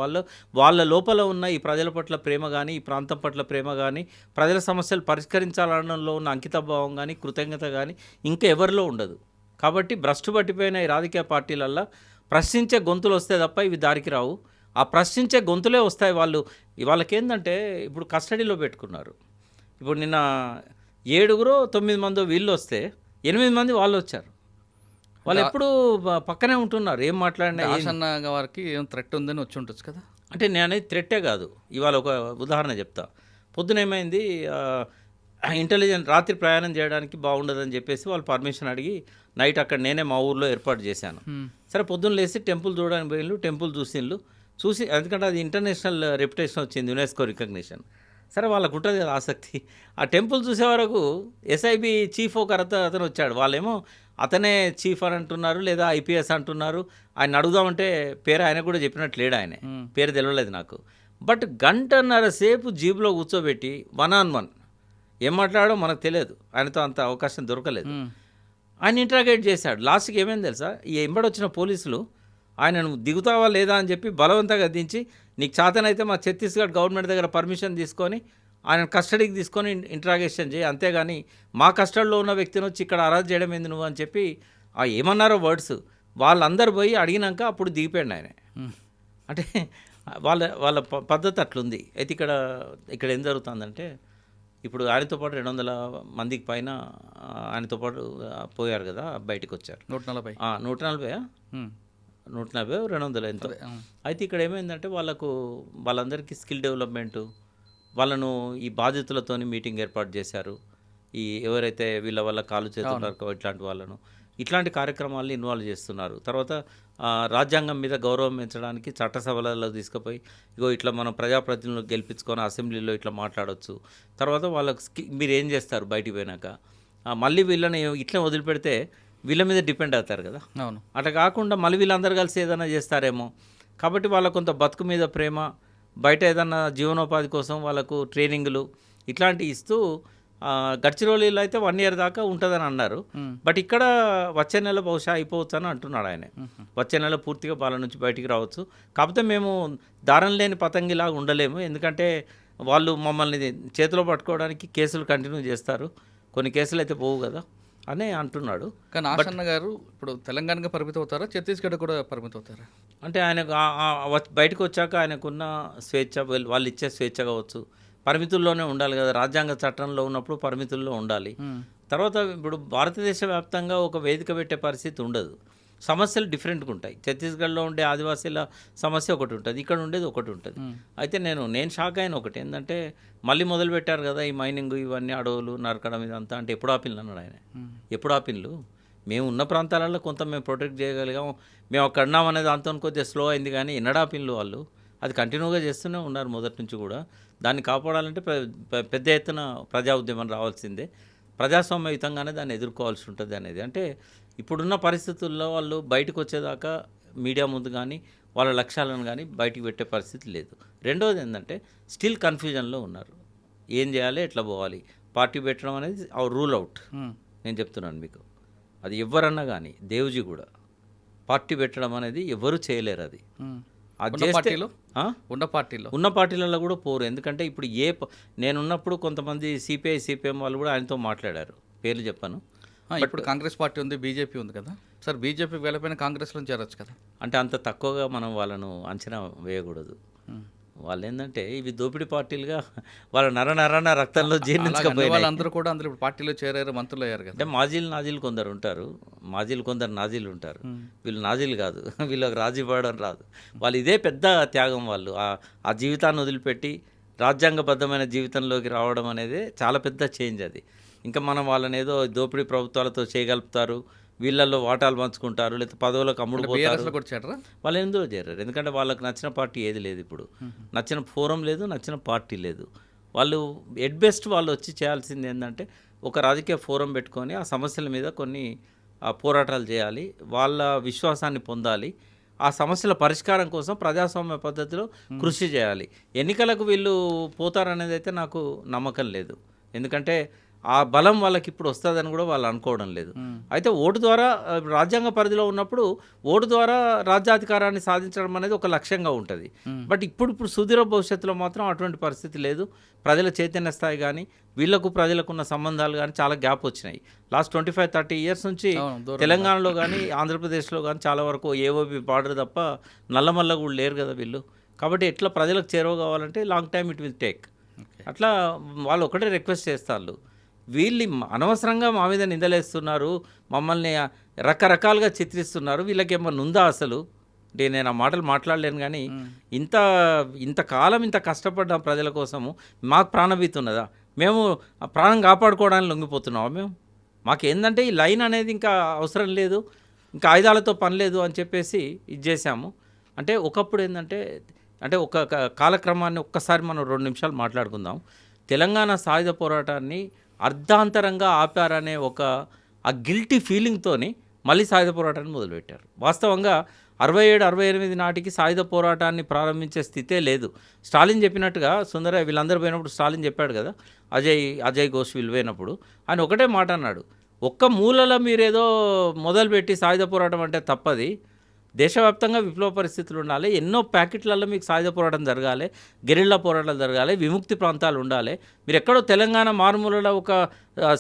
వాళ్ళ లోపల ఉన్న ఈ ప్రజల పట్ల ప్రేమ కానీ, ఈ ప్రాంతం పట్ల ప్రేమ కానీ, ప్రజల సమస్యలు పరిష్కరించాలనడంలో ఉన్న అంకితభావం కానీ, కృతజ్ఞత కానీ ఇంకా ఎవరిలో ఉండదు. కాబట్టి భ్రష్టు పట్టిపోయిన ఈ రాజకీయ పార్టీలల్లో ప్రశ్నించే గొంతులు వస్తే తప్ప ఇవి దారికి రావు. ఆ ప్రశ్నించే గొంతులే వస్తాయి. వాళ్ళకేందంటే ఇప్పుడు కస్టడీలో పెట్టుకున్నారు. ఇప్పుడు నిన్న 7-9 మందో వీళ్ళు వస్తే 8 మంది వాళ్ళు వచ్చారు. వాళ్ళు ఎప్పుడు పక్కనే ఉంటున్నారు. ఏం మాట్లాడినా ఆసన్న గారికి ఏం థ్రెట్ ఉందని వచ్చి ఉండొచ్చు కదా. అంటే నేను అనేది థ్రెట్టే కాదు. ఇవాళ ఒక ఉదాహరణ చెప్తా. పొద్దున ఏమైంది, ఇంటెలిజెన్స్ రాత్రి ప్రయాణం చేయడానికి బాగుండదని చెప్పేసి వాళ్ళు పర్మిషన్ అడిగి నైట్ అక్కడ నేనే మా ఊర్లో ఏర్పాటు చేశాను. సరే, పొద్దున్న లేసి టెంపుల్ చూడడానికి పోయిళ్ళు, టెంపుల్ చూసి ఎందుకంటే అది ఇంటర్నేషనల్ రెప్యుటేషన్ వచ్చింది, యునెస్కో రికగ్నిషన్. సరే, వాళ్ళకు ఉంటుంది కదా ఆసక్తి. ఆ టెంపుల్ చూసే వరకు ఎస్ఐబి చీఫ్ ఒక అతను వచ్చాడు. వాళ్ళేమో అతనే చీఫ్ అని అంటున్నారు, లేదా ఐపీఎస్ అంటున్నారు. ఆయన అడుగుదామంటే పేరు ఆయన కూడా చెప్పినట్టు లేడు, ఆయనే పేరు తెలియలేదు నాకు. బట్ 1.5 సేపు జీబులో కూర్చోబెట్టి 1-on-1 ఏం మాట్లాడో మనకు తెలియదు. ఆయనతో అంత అవకాశం దొరకలేదు. ఆయన ఇంటరాగేట్ చేశాడు. లాస్ట్కి ఏమైంది తెలుసా, ఈ ఎంబడొచ్చిన పోలీసులు ఆయనను దిగుతావా లేదా అని చెప్పి బలవంతంగా దించి, నీకు చేతనైతే మా ఛత్తీస్గఢ్ గవర్నమెంట్ దగ్గర పర్మిషన్ తీసుకొని ఆయన కస్టడీకి తీసుకొని ఇంటరాగేషన్ చేయి, అంతేగాని మా కస్టడీలో ఉన్న వ్యక్తిని వచ్చి ఇక్కడ అరెస్ట్ చేయడం ఏంది నువ్వు అని చెప్పి ఏమన్నారో వర్డ్స్. వాళ్ళందరూ పోయి అడిగినాక అప్పుడు దిగిపోయాడు ఆయన. అంటే వాళ్ళ పద్ధతి అట్లుంది. అయితే ఇక్కడ ఏం జరుగుతుందంటే, ఇప్పుడు ఆయనతో పాటు 200 మందికి పైన ఆయనతో పాటు పోయారు కదా, బయటకు వచ్చారు. 140 200 ఎంతో. అయితే ఇక్కడ ఏమైందంటే వాళ్ళందరికీ స్కిల్ డెవలప్మెంటు, వాళ్ళను ఈ బాధితులతోని మీటింగ్ ఏర్పాటు చేశారు. ఈ ఎవరైతే వీళ్ళ వల్ల కాలు చేతున్నారు ఇట్లాంటి కార్యక్రమాలను ఇన్వాల్వ్ చేస్తున్నారు. తర్వాత రాజ్యాంగం మీద గౌరవం పెంచడానికి చట్టసభలలో తీసుకుపోయి ఇట్లా మనం ప్రజాప్రతినిధులు గెలిపించుకొని అసెంబ్లీలో ఇట్లా మాట్లాడవచ్చు. తర్వాత వాళ్ళకి మీరు ఏం చేస్తారు బయటికి పోయినాక, మళ్ళీ వీళ్ళని ఇట్లా వదిలిపెడితే వీళ్ళ మీద డిపెండ్ అవుతారు కదా. అవును. అట్లా కాకుండా మళ్ళీ వీళ్ళందరూ కలిసి ఏదైనా చేస్తారేమో. కాబట్టి వాళ్ళకు కొంత బతుకు మీద ప్రేమ, బయట ఏదన్నా జీవనోపాధి కోసం వాళ్ళకు ట్రైనింగ్లు ఇట్లాంటివి ఇస్తూ గడ్చిరోలీలో అయితే 1 year దాకా ఉంటుందని అన్నారు. బట్ ఇక్కడ వచ్చే నెల బహుశా అయిపోవచ్చు అని అంటున్నాడు ఆయన. వచ్చే నెల పూర్తిగా వాళ్ళ నుంచి బయటికి రావచ్చు. కాకపోతే మేము దారం లేని పతంగిలాగా ఉండలేము, ఎందుకంటే వాళ్ళు మమ్మల్ని చేతిలో పట్టుకోవడానికి కేసులు కంటిన్యూ చేస్తారు, కొన్ని కేసులు అయితే పోవు కదా అని అంటున్నాడు. కానీ ఆసన్న గారు ఇప్పుడు తెలంగాణగా పరిమితం అవుతారా, ఛత్తీస్గఢ్ కూడా పరిమితం అవుతారా? అంటే ఆయనకు బయటకు వచ్చాక ఆయనకున్న స్వేచ్ఛ, వాళ్ళు ఇచ్చే స్వేచ్ఛ కావచ్చు, పరిమితుల్లోనే ఉండాలి కదా. రాజ్యాంగ చట్టంలో ఉన్నప్పుడు పరిమితుల్లో ఉండాలి. తర్వాత ఇప్పుడు భారతదేశ వ్యాప్తంగా ఒక వేదిక పెట్టే పరిస్థితి ఉండదు. సమస్యలు డిఫరెంట్గా ఉంటాయి. ఛత్తీస్గఢ్లో ఉండే ఆదివాసీల సమస్య ఒకటి ఉంటుంది, ఇక్కడ ఉండేది ఒకటి ఉంటుంది. అయితే నేను షాక్ అయిన ఒకటి ఏంటంటే, మళ్ళీ మొదలు పెట్టారు కదా ఈ మైనింగ్, ఇవన్నీ అడవులు నరకడం ఇదంతా. అంటే ఎప్పుడు ఆపిన్లు అన్నాడు ఆయన. ఎప్పుడు ఆపిన్లు? మేము ఉన్న ప్రాంతాలలో కొంత మేము ప్రొటెక్ట్ చేయగలిగాం, మేము అక్కడ ఉన్నాం అనేది దాంతో కొద్దిగా స్లో అయింది. కానీ ఎన్నడాపిన్లు వాళ్ళు అది కంటిన్యూగా చేస్తూనే ఉన్నారు మొదటి నుంచి కూడా. దాన్ని కాపాడాలంటే పెద్ద ఎత్తున ప్రజా ఉద్యమం రావాల్సిందే, ప్రజాస్వామ్యయుతంగానే దాన్ని ఎదుర్కోవాల్సి ఉంటుంది అనేది. అంటే ఇప్పుడున్న పరిస్థితుల్లో వాళ్ళు బయటకు వచ్చేదాకా మీడియా ముందు కానీ వాళ్ళ లక్ష్యాలను కానీ బయటికి పెట్టే పరిస్థితి లేదు. రెండవది ఏంటంటే, స్టిల్ కన్ఫ్యూజన్లో ఉన్నారు. ఏం చేయాలి, ఎట్లా పోవాలి. పార్టీ పెట్టడం అనేది రూల్ అవుట్. నేను చెప్తున్నాను మీకు, అది ఎవరన్నా కానీ దేవుజీ కూడా పార్టీ పెట్టడం అనేది ఎవరు చేయలేరు. అది ఉన్న పార్టీలలో కూడా పోరు. ఎందుకంటే ఇప్పుడు నేనున్నప్పుడు కొంతమంది సిపిఐ సిపిఎం వాళ్ళు కూడా ఆయనతో మాట్లాడారు, పేర్లు చెప్పాను. ఇప్పుడు కాంగ్రెస్ పార్టీ ఉంది, బీజేపీ ఉంది కదా సార్. బీజేపీకి వెళ్ళిపోయిన కాంగ్రెస్లో చేరొచ్చు కదా. అంటే అంత తక్కువగా మనం వాళ్ళను అంచనా వేయకూడదు. వాళ్ళు ఏంటంటే ఇవి దోపిడీ పార్టీలుగా వాళ్ళ నరన రక్తంలో జీర్ణించకపోయినాయి. వాళ్ళందరూ కూడా అందులో ఇప్పుడు పార్టీలో చేరారు, మంత్రులు అయ్యారు కదా. అంటే నాజీలు కొందరు ఉంటారు, కొందరు నాజీలు ఉంటారు. వీళ్ళు నాజీలు కాదు, వీళ్ళకి రాజీ పడడం రాదు. వాళ్ళు ఇదే పెద్ద త్యాగం. వాళ్ళు ఆ జీవితాన్ని వదిలిపెట్టి రాజ్యాంగబద్ధమైన జీవితంలోకి రావడం అనేది చాలా పెద్ద చేంజ్ అది. ఇంకా మనం వాళ్ళని ఏదో దోపిడీ ప్రభుత్వాలతో చేయగలుపుతారు, వీళ్ళల్లో వాటాలు పంచుకుంటారు, లేకపోతే పదవులకు అమ్ముడు పోతారు. కూడా చేరరా? వాళ్ళు ఎందులో చేరారు? ఎందుకంటే వాళ్ళకి నచ్చిన పార్టీ ఏది లేదు, ఇప్పుడు నచ్చిన ఫోరం లేదు, నచ్చిన పార్టీ లేదు. వాళ్ళు ఎట్ బెస్ట్ వాళ్ళు వచ్చి చేయాల్సింది ఏంటంటే ఒక రాజకీయ ఫోరం పెట్టుకొని ఆ సమస్యల మీద కొన్ని పోరాటాలు చేయాలి, వాళ్ళ విశ్వాసాన్ని పొందాలి, ఆ సమస్యల పరిష్కారం కోసం ప్రజాస్వామ్య పద్ధతిలో కృషి చేయాలి. ఎన్నికలకు వీళ్ళు పోతారనేది అయితే నాకు నమ్మకం లేదు. ఎందుకంటే ఆ బలం వాళ్ళకి ఇప్పుడు వస్తుందని కూడా వాళ్ళు అనుకోవడం లేదు. అయితే ఓటు ద్వారా రాజ్యాంగ పరిధిలో ఉన్నప్పుడు ఓటు ద్వారా రాజ్యాధికారాన్ని సాధించడం అనేది ఒక లక్ష్యంగా ఉంటుంది. బట్ ఇప్పుడు సుదీర్ఘ భవిష్యత్తులో మాత్రం అటువంటి పరిస్థితి లేదు. ప్రజల చైతన్య స్థాయి కానీ వీళ్లకు ప్రజలకున్న సంబంధాలు కానీ చాలా గ్యాప్ వచ్చినాయి. లాస్ట్ 25-30 ఇయర్స్ నుంచి తెలంగాణలో కానీ ఆంధ్రప్రదేశ్లో కానీ చాలా వరకు ఏఓబి బార్డర్ తప్ప నల్లమల్ల కూడా లేరు కదా వీళ్ళు. కాబట్టి ఎట్లా ప్రజలకు చేరువ కావాలంటే long time it will take. అట్లా వాళ్ళు ఒకటే రిక్వెస్ట్ చేస్తారు, వీళ్ళు అనవసరంగా మా మీద నిందలేస్తున్నారు, మమ్మల్ని రకరకాలుగా చిత్రిస్తున్నారు, వీళ్ళకి ఏమన్నా ఉందా అసలు? అంటే నేను ఆ మాటలు మాట్లాడలేను, కానీ ఇంతకాలం ఇంత కష్టపడ్డాం ప్రజల కోసము, మాకు ప్రాణభీతి ఉన్నదా? మేము ప్రాణం కాపాడుకోవడానికి లొంగిపోతున్నామా? మాకేందంటే ఈ లైన్ అనేది ఇంకా అవసరం లేదు, ఇంకా ఆయుధాలతో పని లేదు అని చెప్పేసి ఇది చేశాము. అంటే ఒకప్పుడు అంటే ఒక కాలక్రమాన్ని ఒక్కసారి మనం 2 నిమిషాలు మాట్లాడుకుందాం. తెలంగాణ సాయుధ పోరాటాన్ని అర్ధాంతరంగా ఆపారనే ఆ గిల్టీ ఫీలింగ్తోని మళ్ళీ సాయుధ పోరాటాన్ని మొదలుపెట్టారు. వాస్తవంగా 67-68 నాటికి సాయుధ పోరాటాన్ని ప్రారంభించే స్థితే లేదు. స్టాలిన్ చెప్పినట్టుగా సుందరయ్య వీళ్ళందరూ పోయినప్పుడు స్టాలిన్ చెప్పాడు కదా, అజయ్ ఘోష్ వీళ్ళు పోయినప్పుడు ఆయన ఒకటే మాట అన్నాడు, ఒక్క మూలలో మీరేదో మొదలుపెట్టి సాయుధ పోరాటం అంటే తప్పది, దేశవ్యాప్తంగా విప్లవ పరిస్థితులు ఉండాలి, ఎన్నో ప్యాకెట్లలో మీకు సాయుధ పోరాటం జరగాలి, గెరిల్లా పోరాటాలు జరగాలి, విముక్తి ప్రాంతాలు ఉండాలి. మీరు ఎక్కడో తెలంగాణ మారుమూలలో ఒక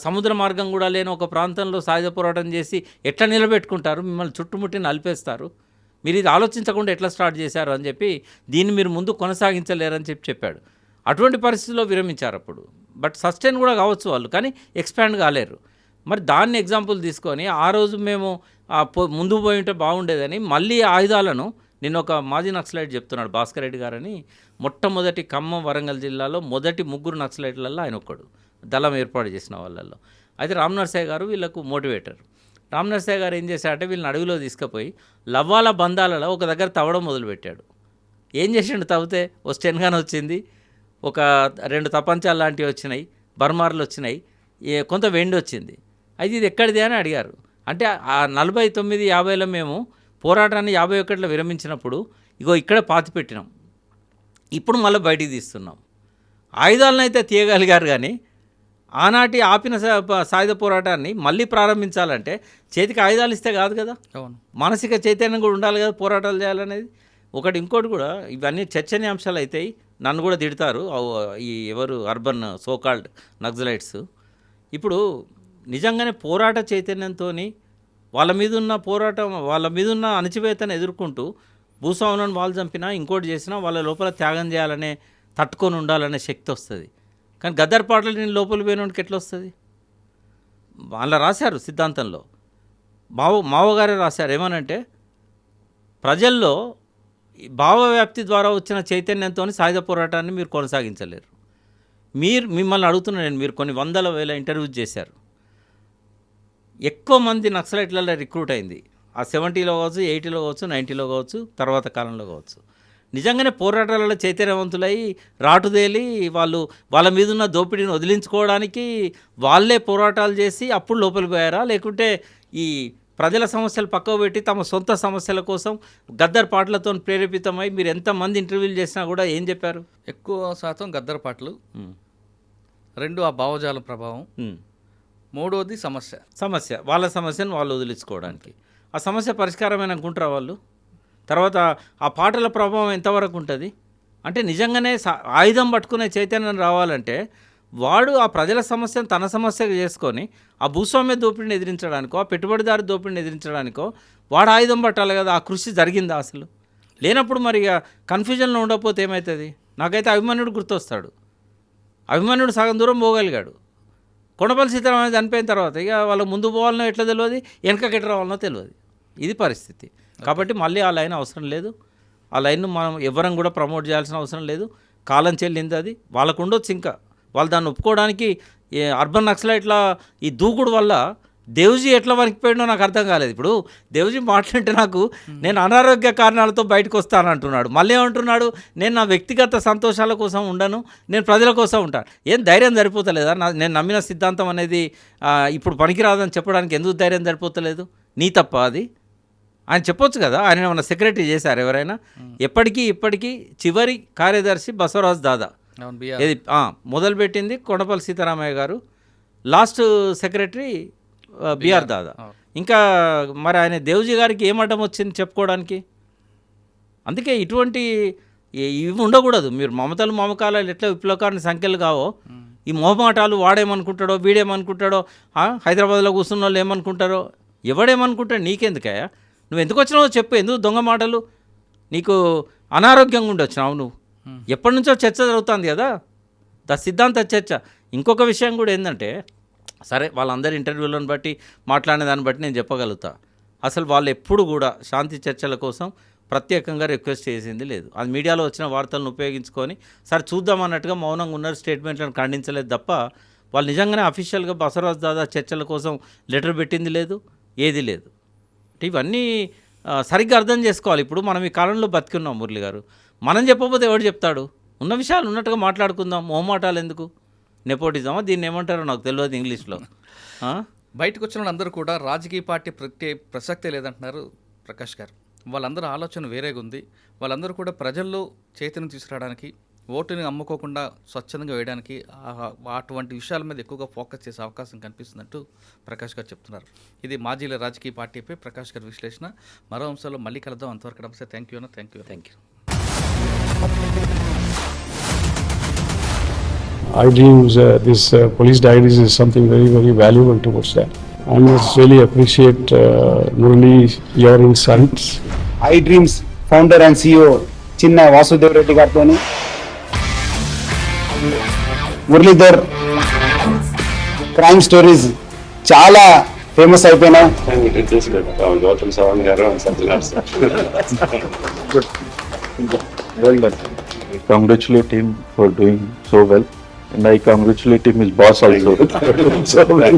సముద్ర మార్గం కూడా లేని ఒక ప్రాంతంలో సాయుధ పోరాటం చేసి ఎట్లా నిలబెట్టుకుంటారు? మిమ్మల్ని చుట్టుముట్టి నలిపేస్తారు. మీరు ఇది ఆలోచించకుండా ఎట్లా స్టార్ట్ చేశారు అని చెప్పి దీన్ని మీరు ముందు కొనసాగించలేరని చెప్పాడు. అటువంటి పరిస్థితుల్లో విరమించారు అప్పుడు. బట్ సస్టైన్ కూడా కావచ్చు వాళ్ళు, కానీ ఎక్స్పాండ్ కాలేరు. మరి దాన్ని ఎగ్జాంపుల్ తీసుకొని ఆ రోజు మేము ముందు పోయి ఉంటే బాగుండేదని మళ్ళీ ఆయుధాలను నిన్న ఒక మాజీ నక్సలైట్ చెప్తున్నాడు, భాస్కర్ రెడ్డి గారని, మొట్టమొదటి ఖమ్మం వరంగల్ జిల్లాలో మొదటి 3 నక్సలైట్లలో ఆయన ఒక్కడు, దళం ఏర్పాటు చేసిన వాళ్ళల్లో. అయితే రామ్ నరసయ్య గారు వీళ్ళకు మోటివేటర్. రామ్ నరసయ్య గారు ఏం చేశారంటే వీళ్ళని అడవిలో తీసుకుపోయి లవ్వాల బంధాలలో ఒక దగ్గర తవ్వడం మొదలుపెట్టాడు. ఏం చేసిండు? తవ్వితే ఓ స్టెన్గాన్ వచ్చింది, ఒక 2 తపంచాలు లాంటివి వచ్చినాయి, బర్మార్లు వచ్చినాయి, కొంత వెండి వచ్చింది. అయితే ఇది ఎక్కడిది అని అడిగారు. అంటే ఆ 49-50లో మేము పోరాటాన్ని 51లో విరమించినప్పుడు ఇగో ఇక్కడ పాతి పెట్టినాం, ఇప్పుడు మళ్ళీ బయటికి తీస్తున్నాం. ఆయుధాలను అయితే తీయగలిగారు, కానీ ఆనాటి ఆపిన సాయుధ పోరాటాన్ని మళ్ళీ ప్రారంభించాలంటే చేతికి ఆయుధాలు ఇస్తే కాదు కదా, మానసిక చైతన్యం కూడా ఉండాలి కదా పోరాటాలు చేయాలనేది ఒకటి. ఇంకోటి కూడా ఇవన్నీ చర్చనీయాంశాలు అవుతాయి, నన్ను కూడా తిడతారు ఎవరు అర్బన్ సోకాల్డ్ నక్సలైట్స్. ఇప్పుడు నిజంగానే పోరాట చైతన్యంతో వాళ్ళ మీదున్న అణచివేతను ఎదుర్కొంటూ భూస్వాములను వాళ్ళు చంపినా ఇంకోటి చేసినా వాళ్ళ లోపల త్యాగం చేయాలనే, తట్టుకొని ఉండాలనే శక్తి వస్తుంది. కానీ గద్దర్ పాటలు నేను లోపల పోయినోడికి ఎట్లా వస్తుంది? వాళ్ళ రాశారు సిద్ధాంతంలో, మావగారే రాశారు ఏమనంటే, ప్రజల్లో భావవ్యాప్తి ద్వారా వచ్చిన చైతన్యంతో సాయుధ పోరాటాన్ని మీరు కొనసాగించలేరు. మిమ్మల్ని అడుగుతున్నాను నేను, మీరు కొన్ని 100,000 ఇంటర్వ్యూస్ చేశారు, ఎక్కువ మంది నక్సలైట్లలో రిక్రూట్ అయింది ఆ 70లో కావచ్చు, 80లో కావచ్చు, 90లో కావచ్చు, తర్వాత కాలంలో కావచ్చు. నిజంగానే పోరాటాలలో చైతన్యవంతులై రాటుదేలి వాళ్ళ మీద ఉన్న దోపిడీని వదిలించుకోవడానికి వాళ్ళే పోరాటాలు చేసి అప్పుడు లోపలికి పోయారా? లేకుంటే ఈ ప్రజల సమస్యలు పక్కకు పెట్టి తమ సొంత సమస్యల కోసం గద్దర్ పాటలతో ప్రేరేపితమై మీరు ఎంతమంది ఇంటర్వ్యూలు చేసినా కూడా ఏం చెప్పారు? ఎక్కువ శాతం గద్దర్ పాటలు, 2 ఆ భావజాల ప్రభావం, 3వది సమస్య వాళ్ళ సమస్యను వాళ్ళు వదిలించుకోవడానికి. ఆ సమస్య పరిష్కారమైన అనుకుంటారా వాళ్ళు? తర్వాత ఆ పాటల ప్రభావం ఎంతవరకు ఉంటుంది అంటే నిజంగానే ఆయుధం పట్టుకునే చైతన్యం రావాలంటే వాడు ఆ ప్రజల సమస్యను తన సమస్యగా చేసుకొని ఆ భూస్వామ్య దోపిడీని ఎదిరించడానికో ఆ పెట్టుబడిదారు దోపిడీని ఎదిరించడానికో వాడు ఆయుధం పట్టాలి కదా. ఆ కృషి జరిగిందా అసలు? లేనప్పుడు మరి ఇక కన్ఫ్యూజన్లో ఉండకపోతే ఏమవుతుంది? నాకైతే అభిమన్యుడు గుర్తొస్తాడు. అభిమన్యుడు సగం దూరం పోగలిగాడు. కొండపల్లి సీతారామయ్య చనిపోయిన తర్వాత ఇక వాళ్ళకి ముందు పోవాలనో ఎట్లా తెలియదు, వెనకకి ఎట్లా రావాలనో తెలియదు. ఇది పరిస్థితి. కాబట్టి మళ్ళీ ఆ లైన్ అవసరం లేదు. ఆ లైన్ను మనం ఎవరం కూడా ప్రమోట్ చేయాల్సిన అవసరం లేదు. కాలం చెల్లింది అది. వాళ్ళకు ఉండొచ్చు, ఇంకా వాళ్ళు దాన్ని ఒప్పుకోవడానికి. అర్బన్ నక్సలైట్ల ఈ దూకుడు వల్ల దేవ్జీ ఎట్లా వణికిపోయాడో నాకు అర్థం కాలేదు. ఇప్పుడు దేవ్జీ మాట్లాడితే నాకు నేను అనారోగ్య కారణాలతో బయటకు వస్తానంటున్నాడు. మళ్ళీ ఏమంటున్నాడు, నేను నా వ్యక్తిగత సంతోషాల కోసం ఉండను, నేను ప్రజల కోసం ఉంటాను. ఏం ధైర్యం సరిపోతలేదా? నేను నమ్మిన సిద్ధాంతం అనేది ఇప్పుడు పనికిరాదని చెప్పడానికి ఎందుకు ధైర్యం సరిపోతలేదు? నీ తప్ప అది? ఆయన చెప్పొచ్చు కదా. ఆయన ఏమన్నా సెక్రటరీ చేశారు ఎవరైనా? ఇప్పటికీ చివరి కార్యదర్శి బసవరాజ్ దాదా. ఇది మొదలుపెట్టింది కొండపల్లి సీతారామయ్య గారు, లాస్ట్ సెక్రటరీ బిఆర్ దాదా. ఇంకా మరి ఆయన దేవ్జీ గారికి ఏం అడ్డం వచ్చింది చెప్పుకోవడానికి? అందుకే ఇటువంటి ఇవి ఉండకూడదు. మీరు మమతలు మమకాలాలు ఎట్లా విప్లవకారుని సంఖ్యలు కావో, ఈ మొహమాటాలు వాడేమనుకుంటాడో వీడేమనుకుంటాడో, హైదరాబాద్లో కూర్చున్న వాళ్ళు ఏమనుకుంటారో, ఎవడేమనుకుంటాడు నీకెందుకయ్యా? నువ్వు ఎందుకు వచ్చినావో చెప్పు. ఎందుకు దొంగ మాటలు? నీకు అనారోగ్యంగా ఉండి వచ్చినావు నువ్వు. ఎప్పటి నుంచో చర్చ జరుగుతుంది కదా, సిద్ధాంత చర్చ. ఇంకొక విషయం కూడా ఏంటంటే, సరే వాళ్ళందరి ఇంటర్వ్యూలను బట్టి మాట్లాడిన దాన్ని బట్టి నేను చెప్పగలుగుతా, అసలు వాళ్ళు ఎప్పుడు కూడా శాంతి చర్చల కోసం ప్రత్యేకంగా రిక్వెస్ట్ చేసింది లేదు. అది మీడియాలో వచ్చిన వార్తలను ఉపయోగించుకొని సరే చూద్దామన్నట్టుగా మౌనంగా ఉన్నారు, స్టేట్మెంట్లను ఖండించలేదు తప్ప వాళ్ళు నిజంగానే అఫీషియల్గా బసవరాజ్ దాదా చర్చల కోసం లెటర్ పెట్టింది లేదు, ఏది లేదు. ఇవన్నీ సరిగ్గా అర్థం చేసుకోవాలి. ఇప్పుడు మనం ఈ కాలంలో బతికున్నాం మురళి గారు. మనం చెప్పకపోతే ఎవడు చెప్తాడు? ఉన్న విషయాలు ఉన్నట్టుగా మాట్లాడుకుందాం. మొహమాటాలు ఎందుకు? నెపోటిజమా దీన్ని ఏమంటారో నాకు తెలియదు ఇంగ్లీష్లో. బయటకు వచ్చిన వాళ్ళందరూ కూడా రాజకీయ పార్టీ ప్రసక్తే లేదంటున్నారు ప్రకాష్ గారు. వాళ్ళందరూ ఆలోచన వేరేగా ఉంది. వాళ్ళందరూ కూడా ప్రజల్లో చైతన్యం తీసుకురావడానికి, ఓటుని అమ్ముకోకుండా స్వచ్ఛందంగా వేయడానికి అటువంటి విషయాల మీద ఎక్కువగా ఫోకస్ చేసే అవకాశం కనిపిస్తున్నట్టు ప్రకాష్ గారు చెప్తున్నారు. ఇది మాజీల రాజకీయ పార్టీపై ప్రకాష్ గారి విశ్లేషణ. మరో అంశాల్లో మళ్ళీ కలుద్దాం. అంతవరకు నమస్తే. Thank you. iDreams, this police diaries is something very, very valuable towards that. I must really appreciate Murali, your insights. iDreams founder and CEO Chinna Vasudev Reddy గారితోని మురళీధర్ క్రైమ్ స్టోరీస్ చాలా ఫేమస్ అయిపోయినాయి. Gautam Savan garu and Sanjay sir. Good. Very good. I congratulate him for doing so well. And I congratulate him, his boss also. So well.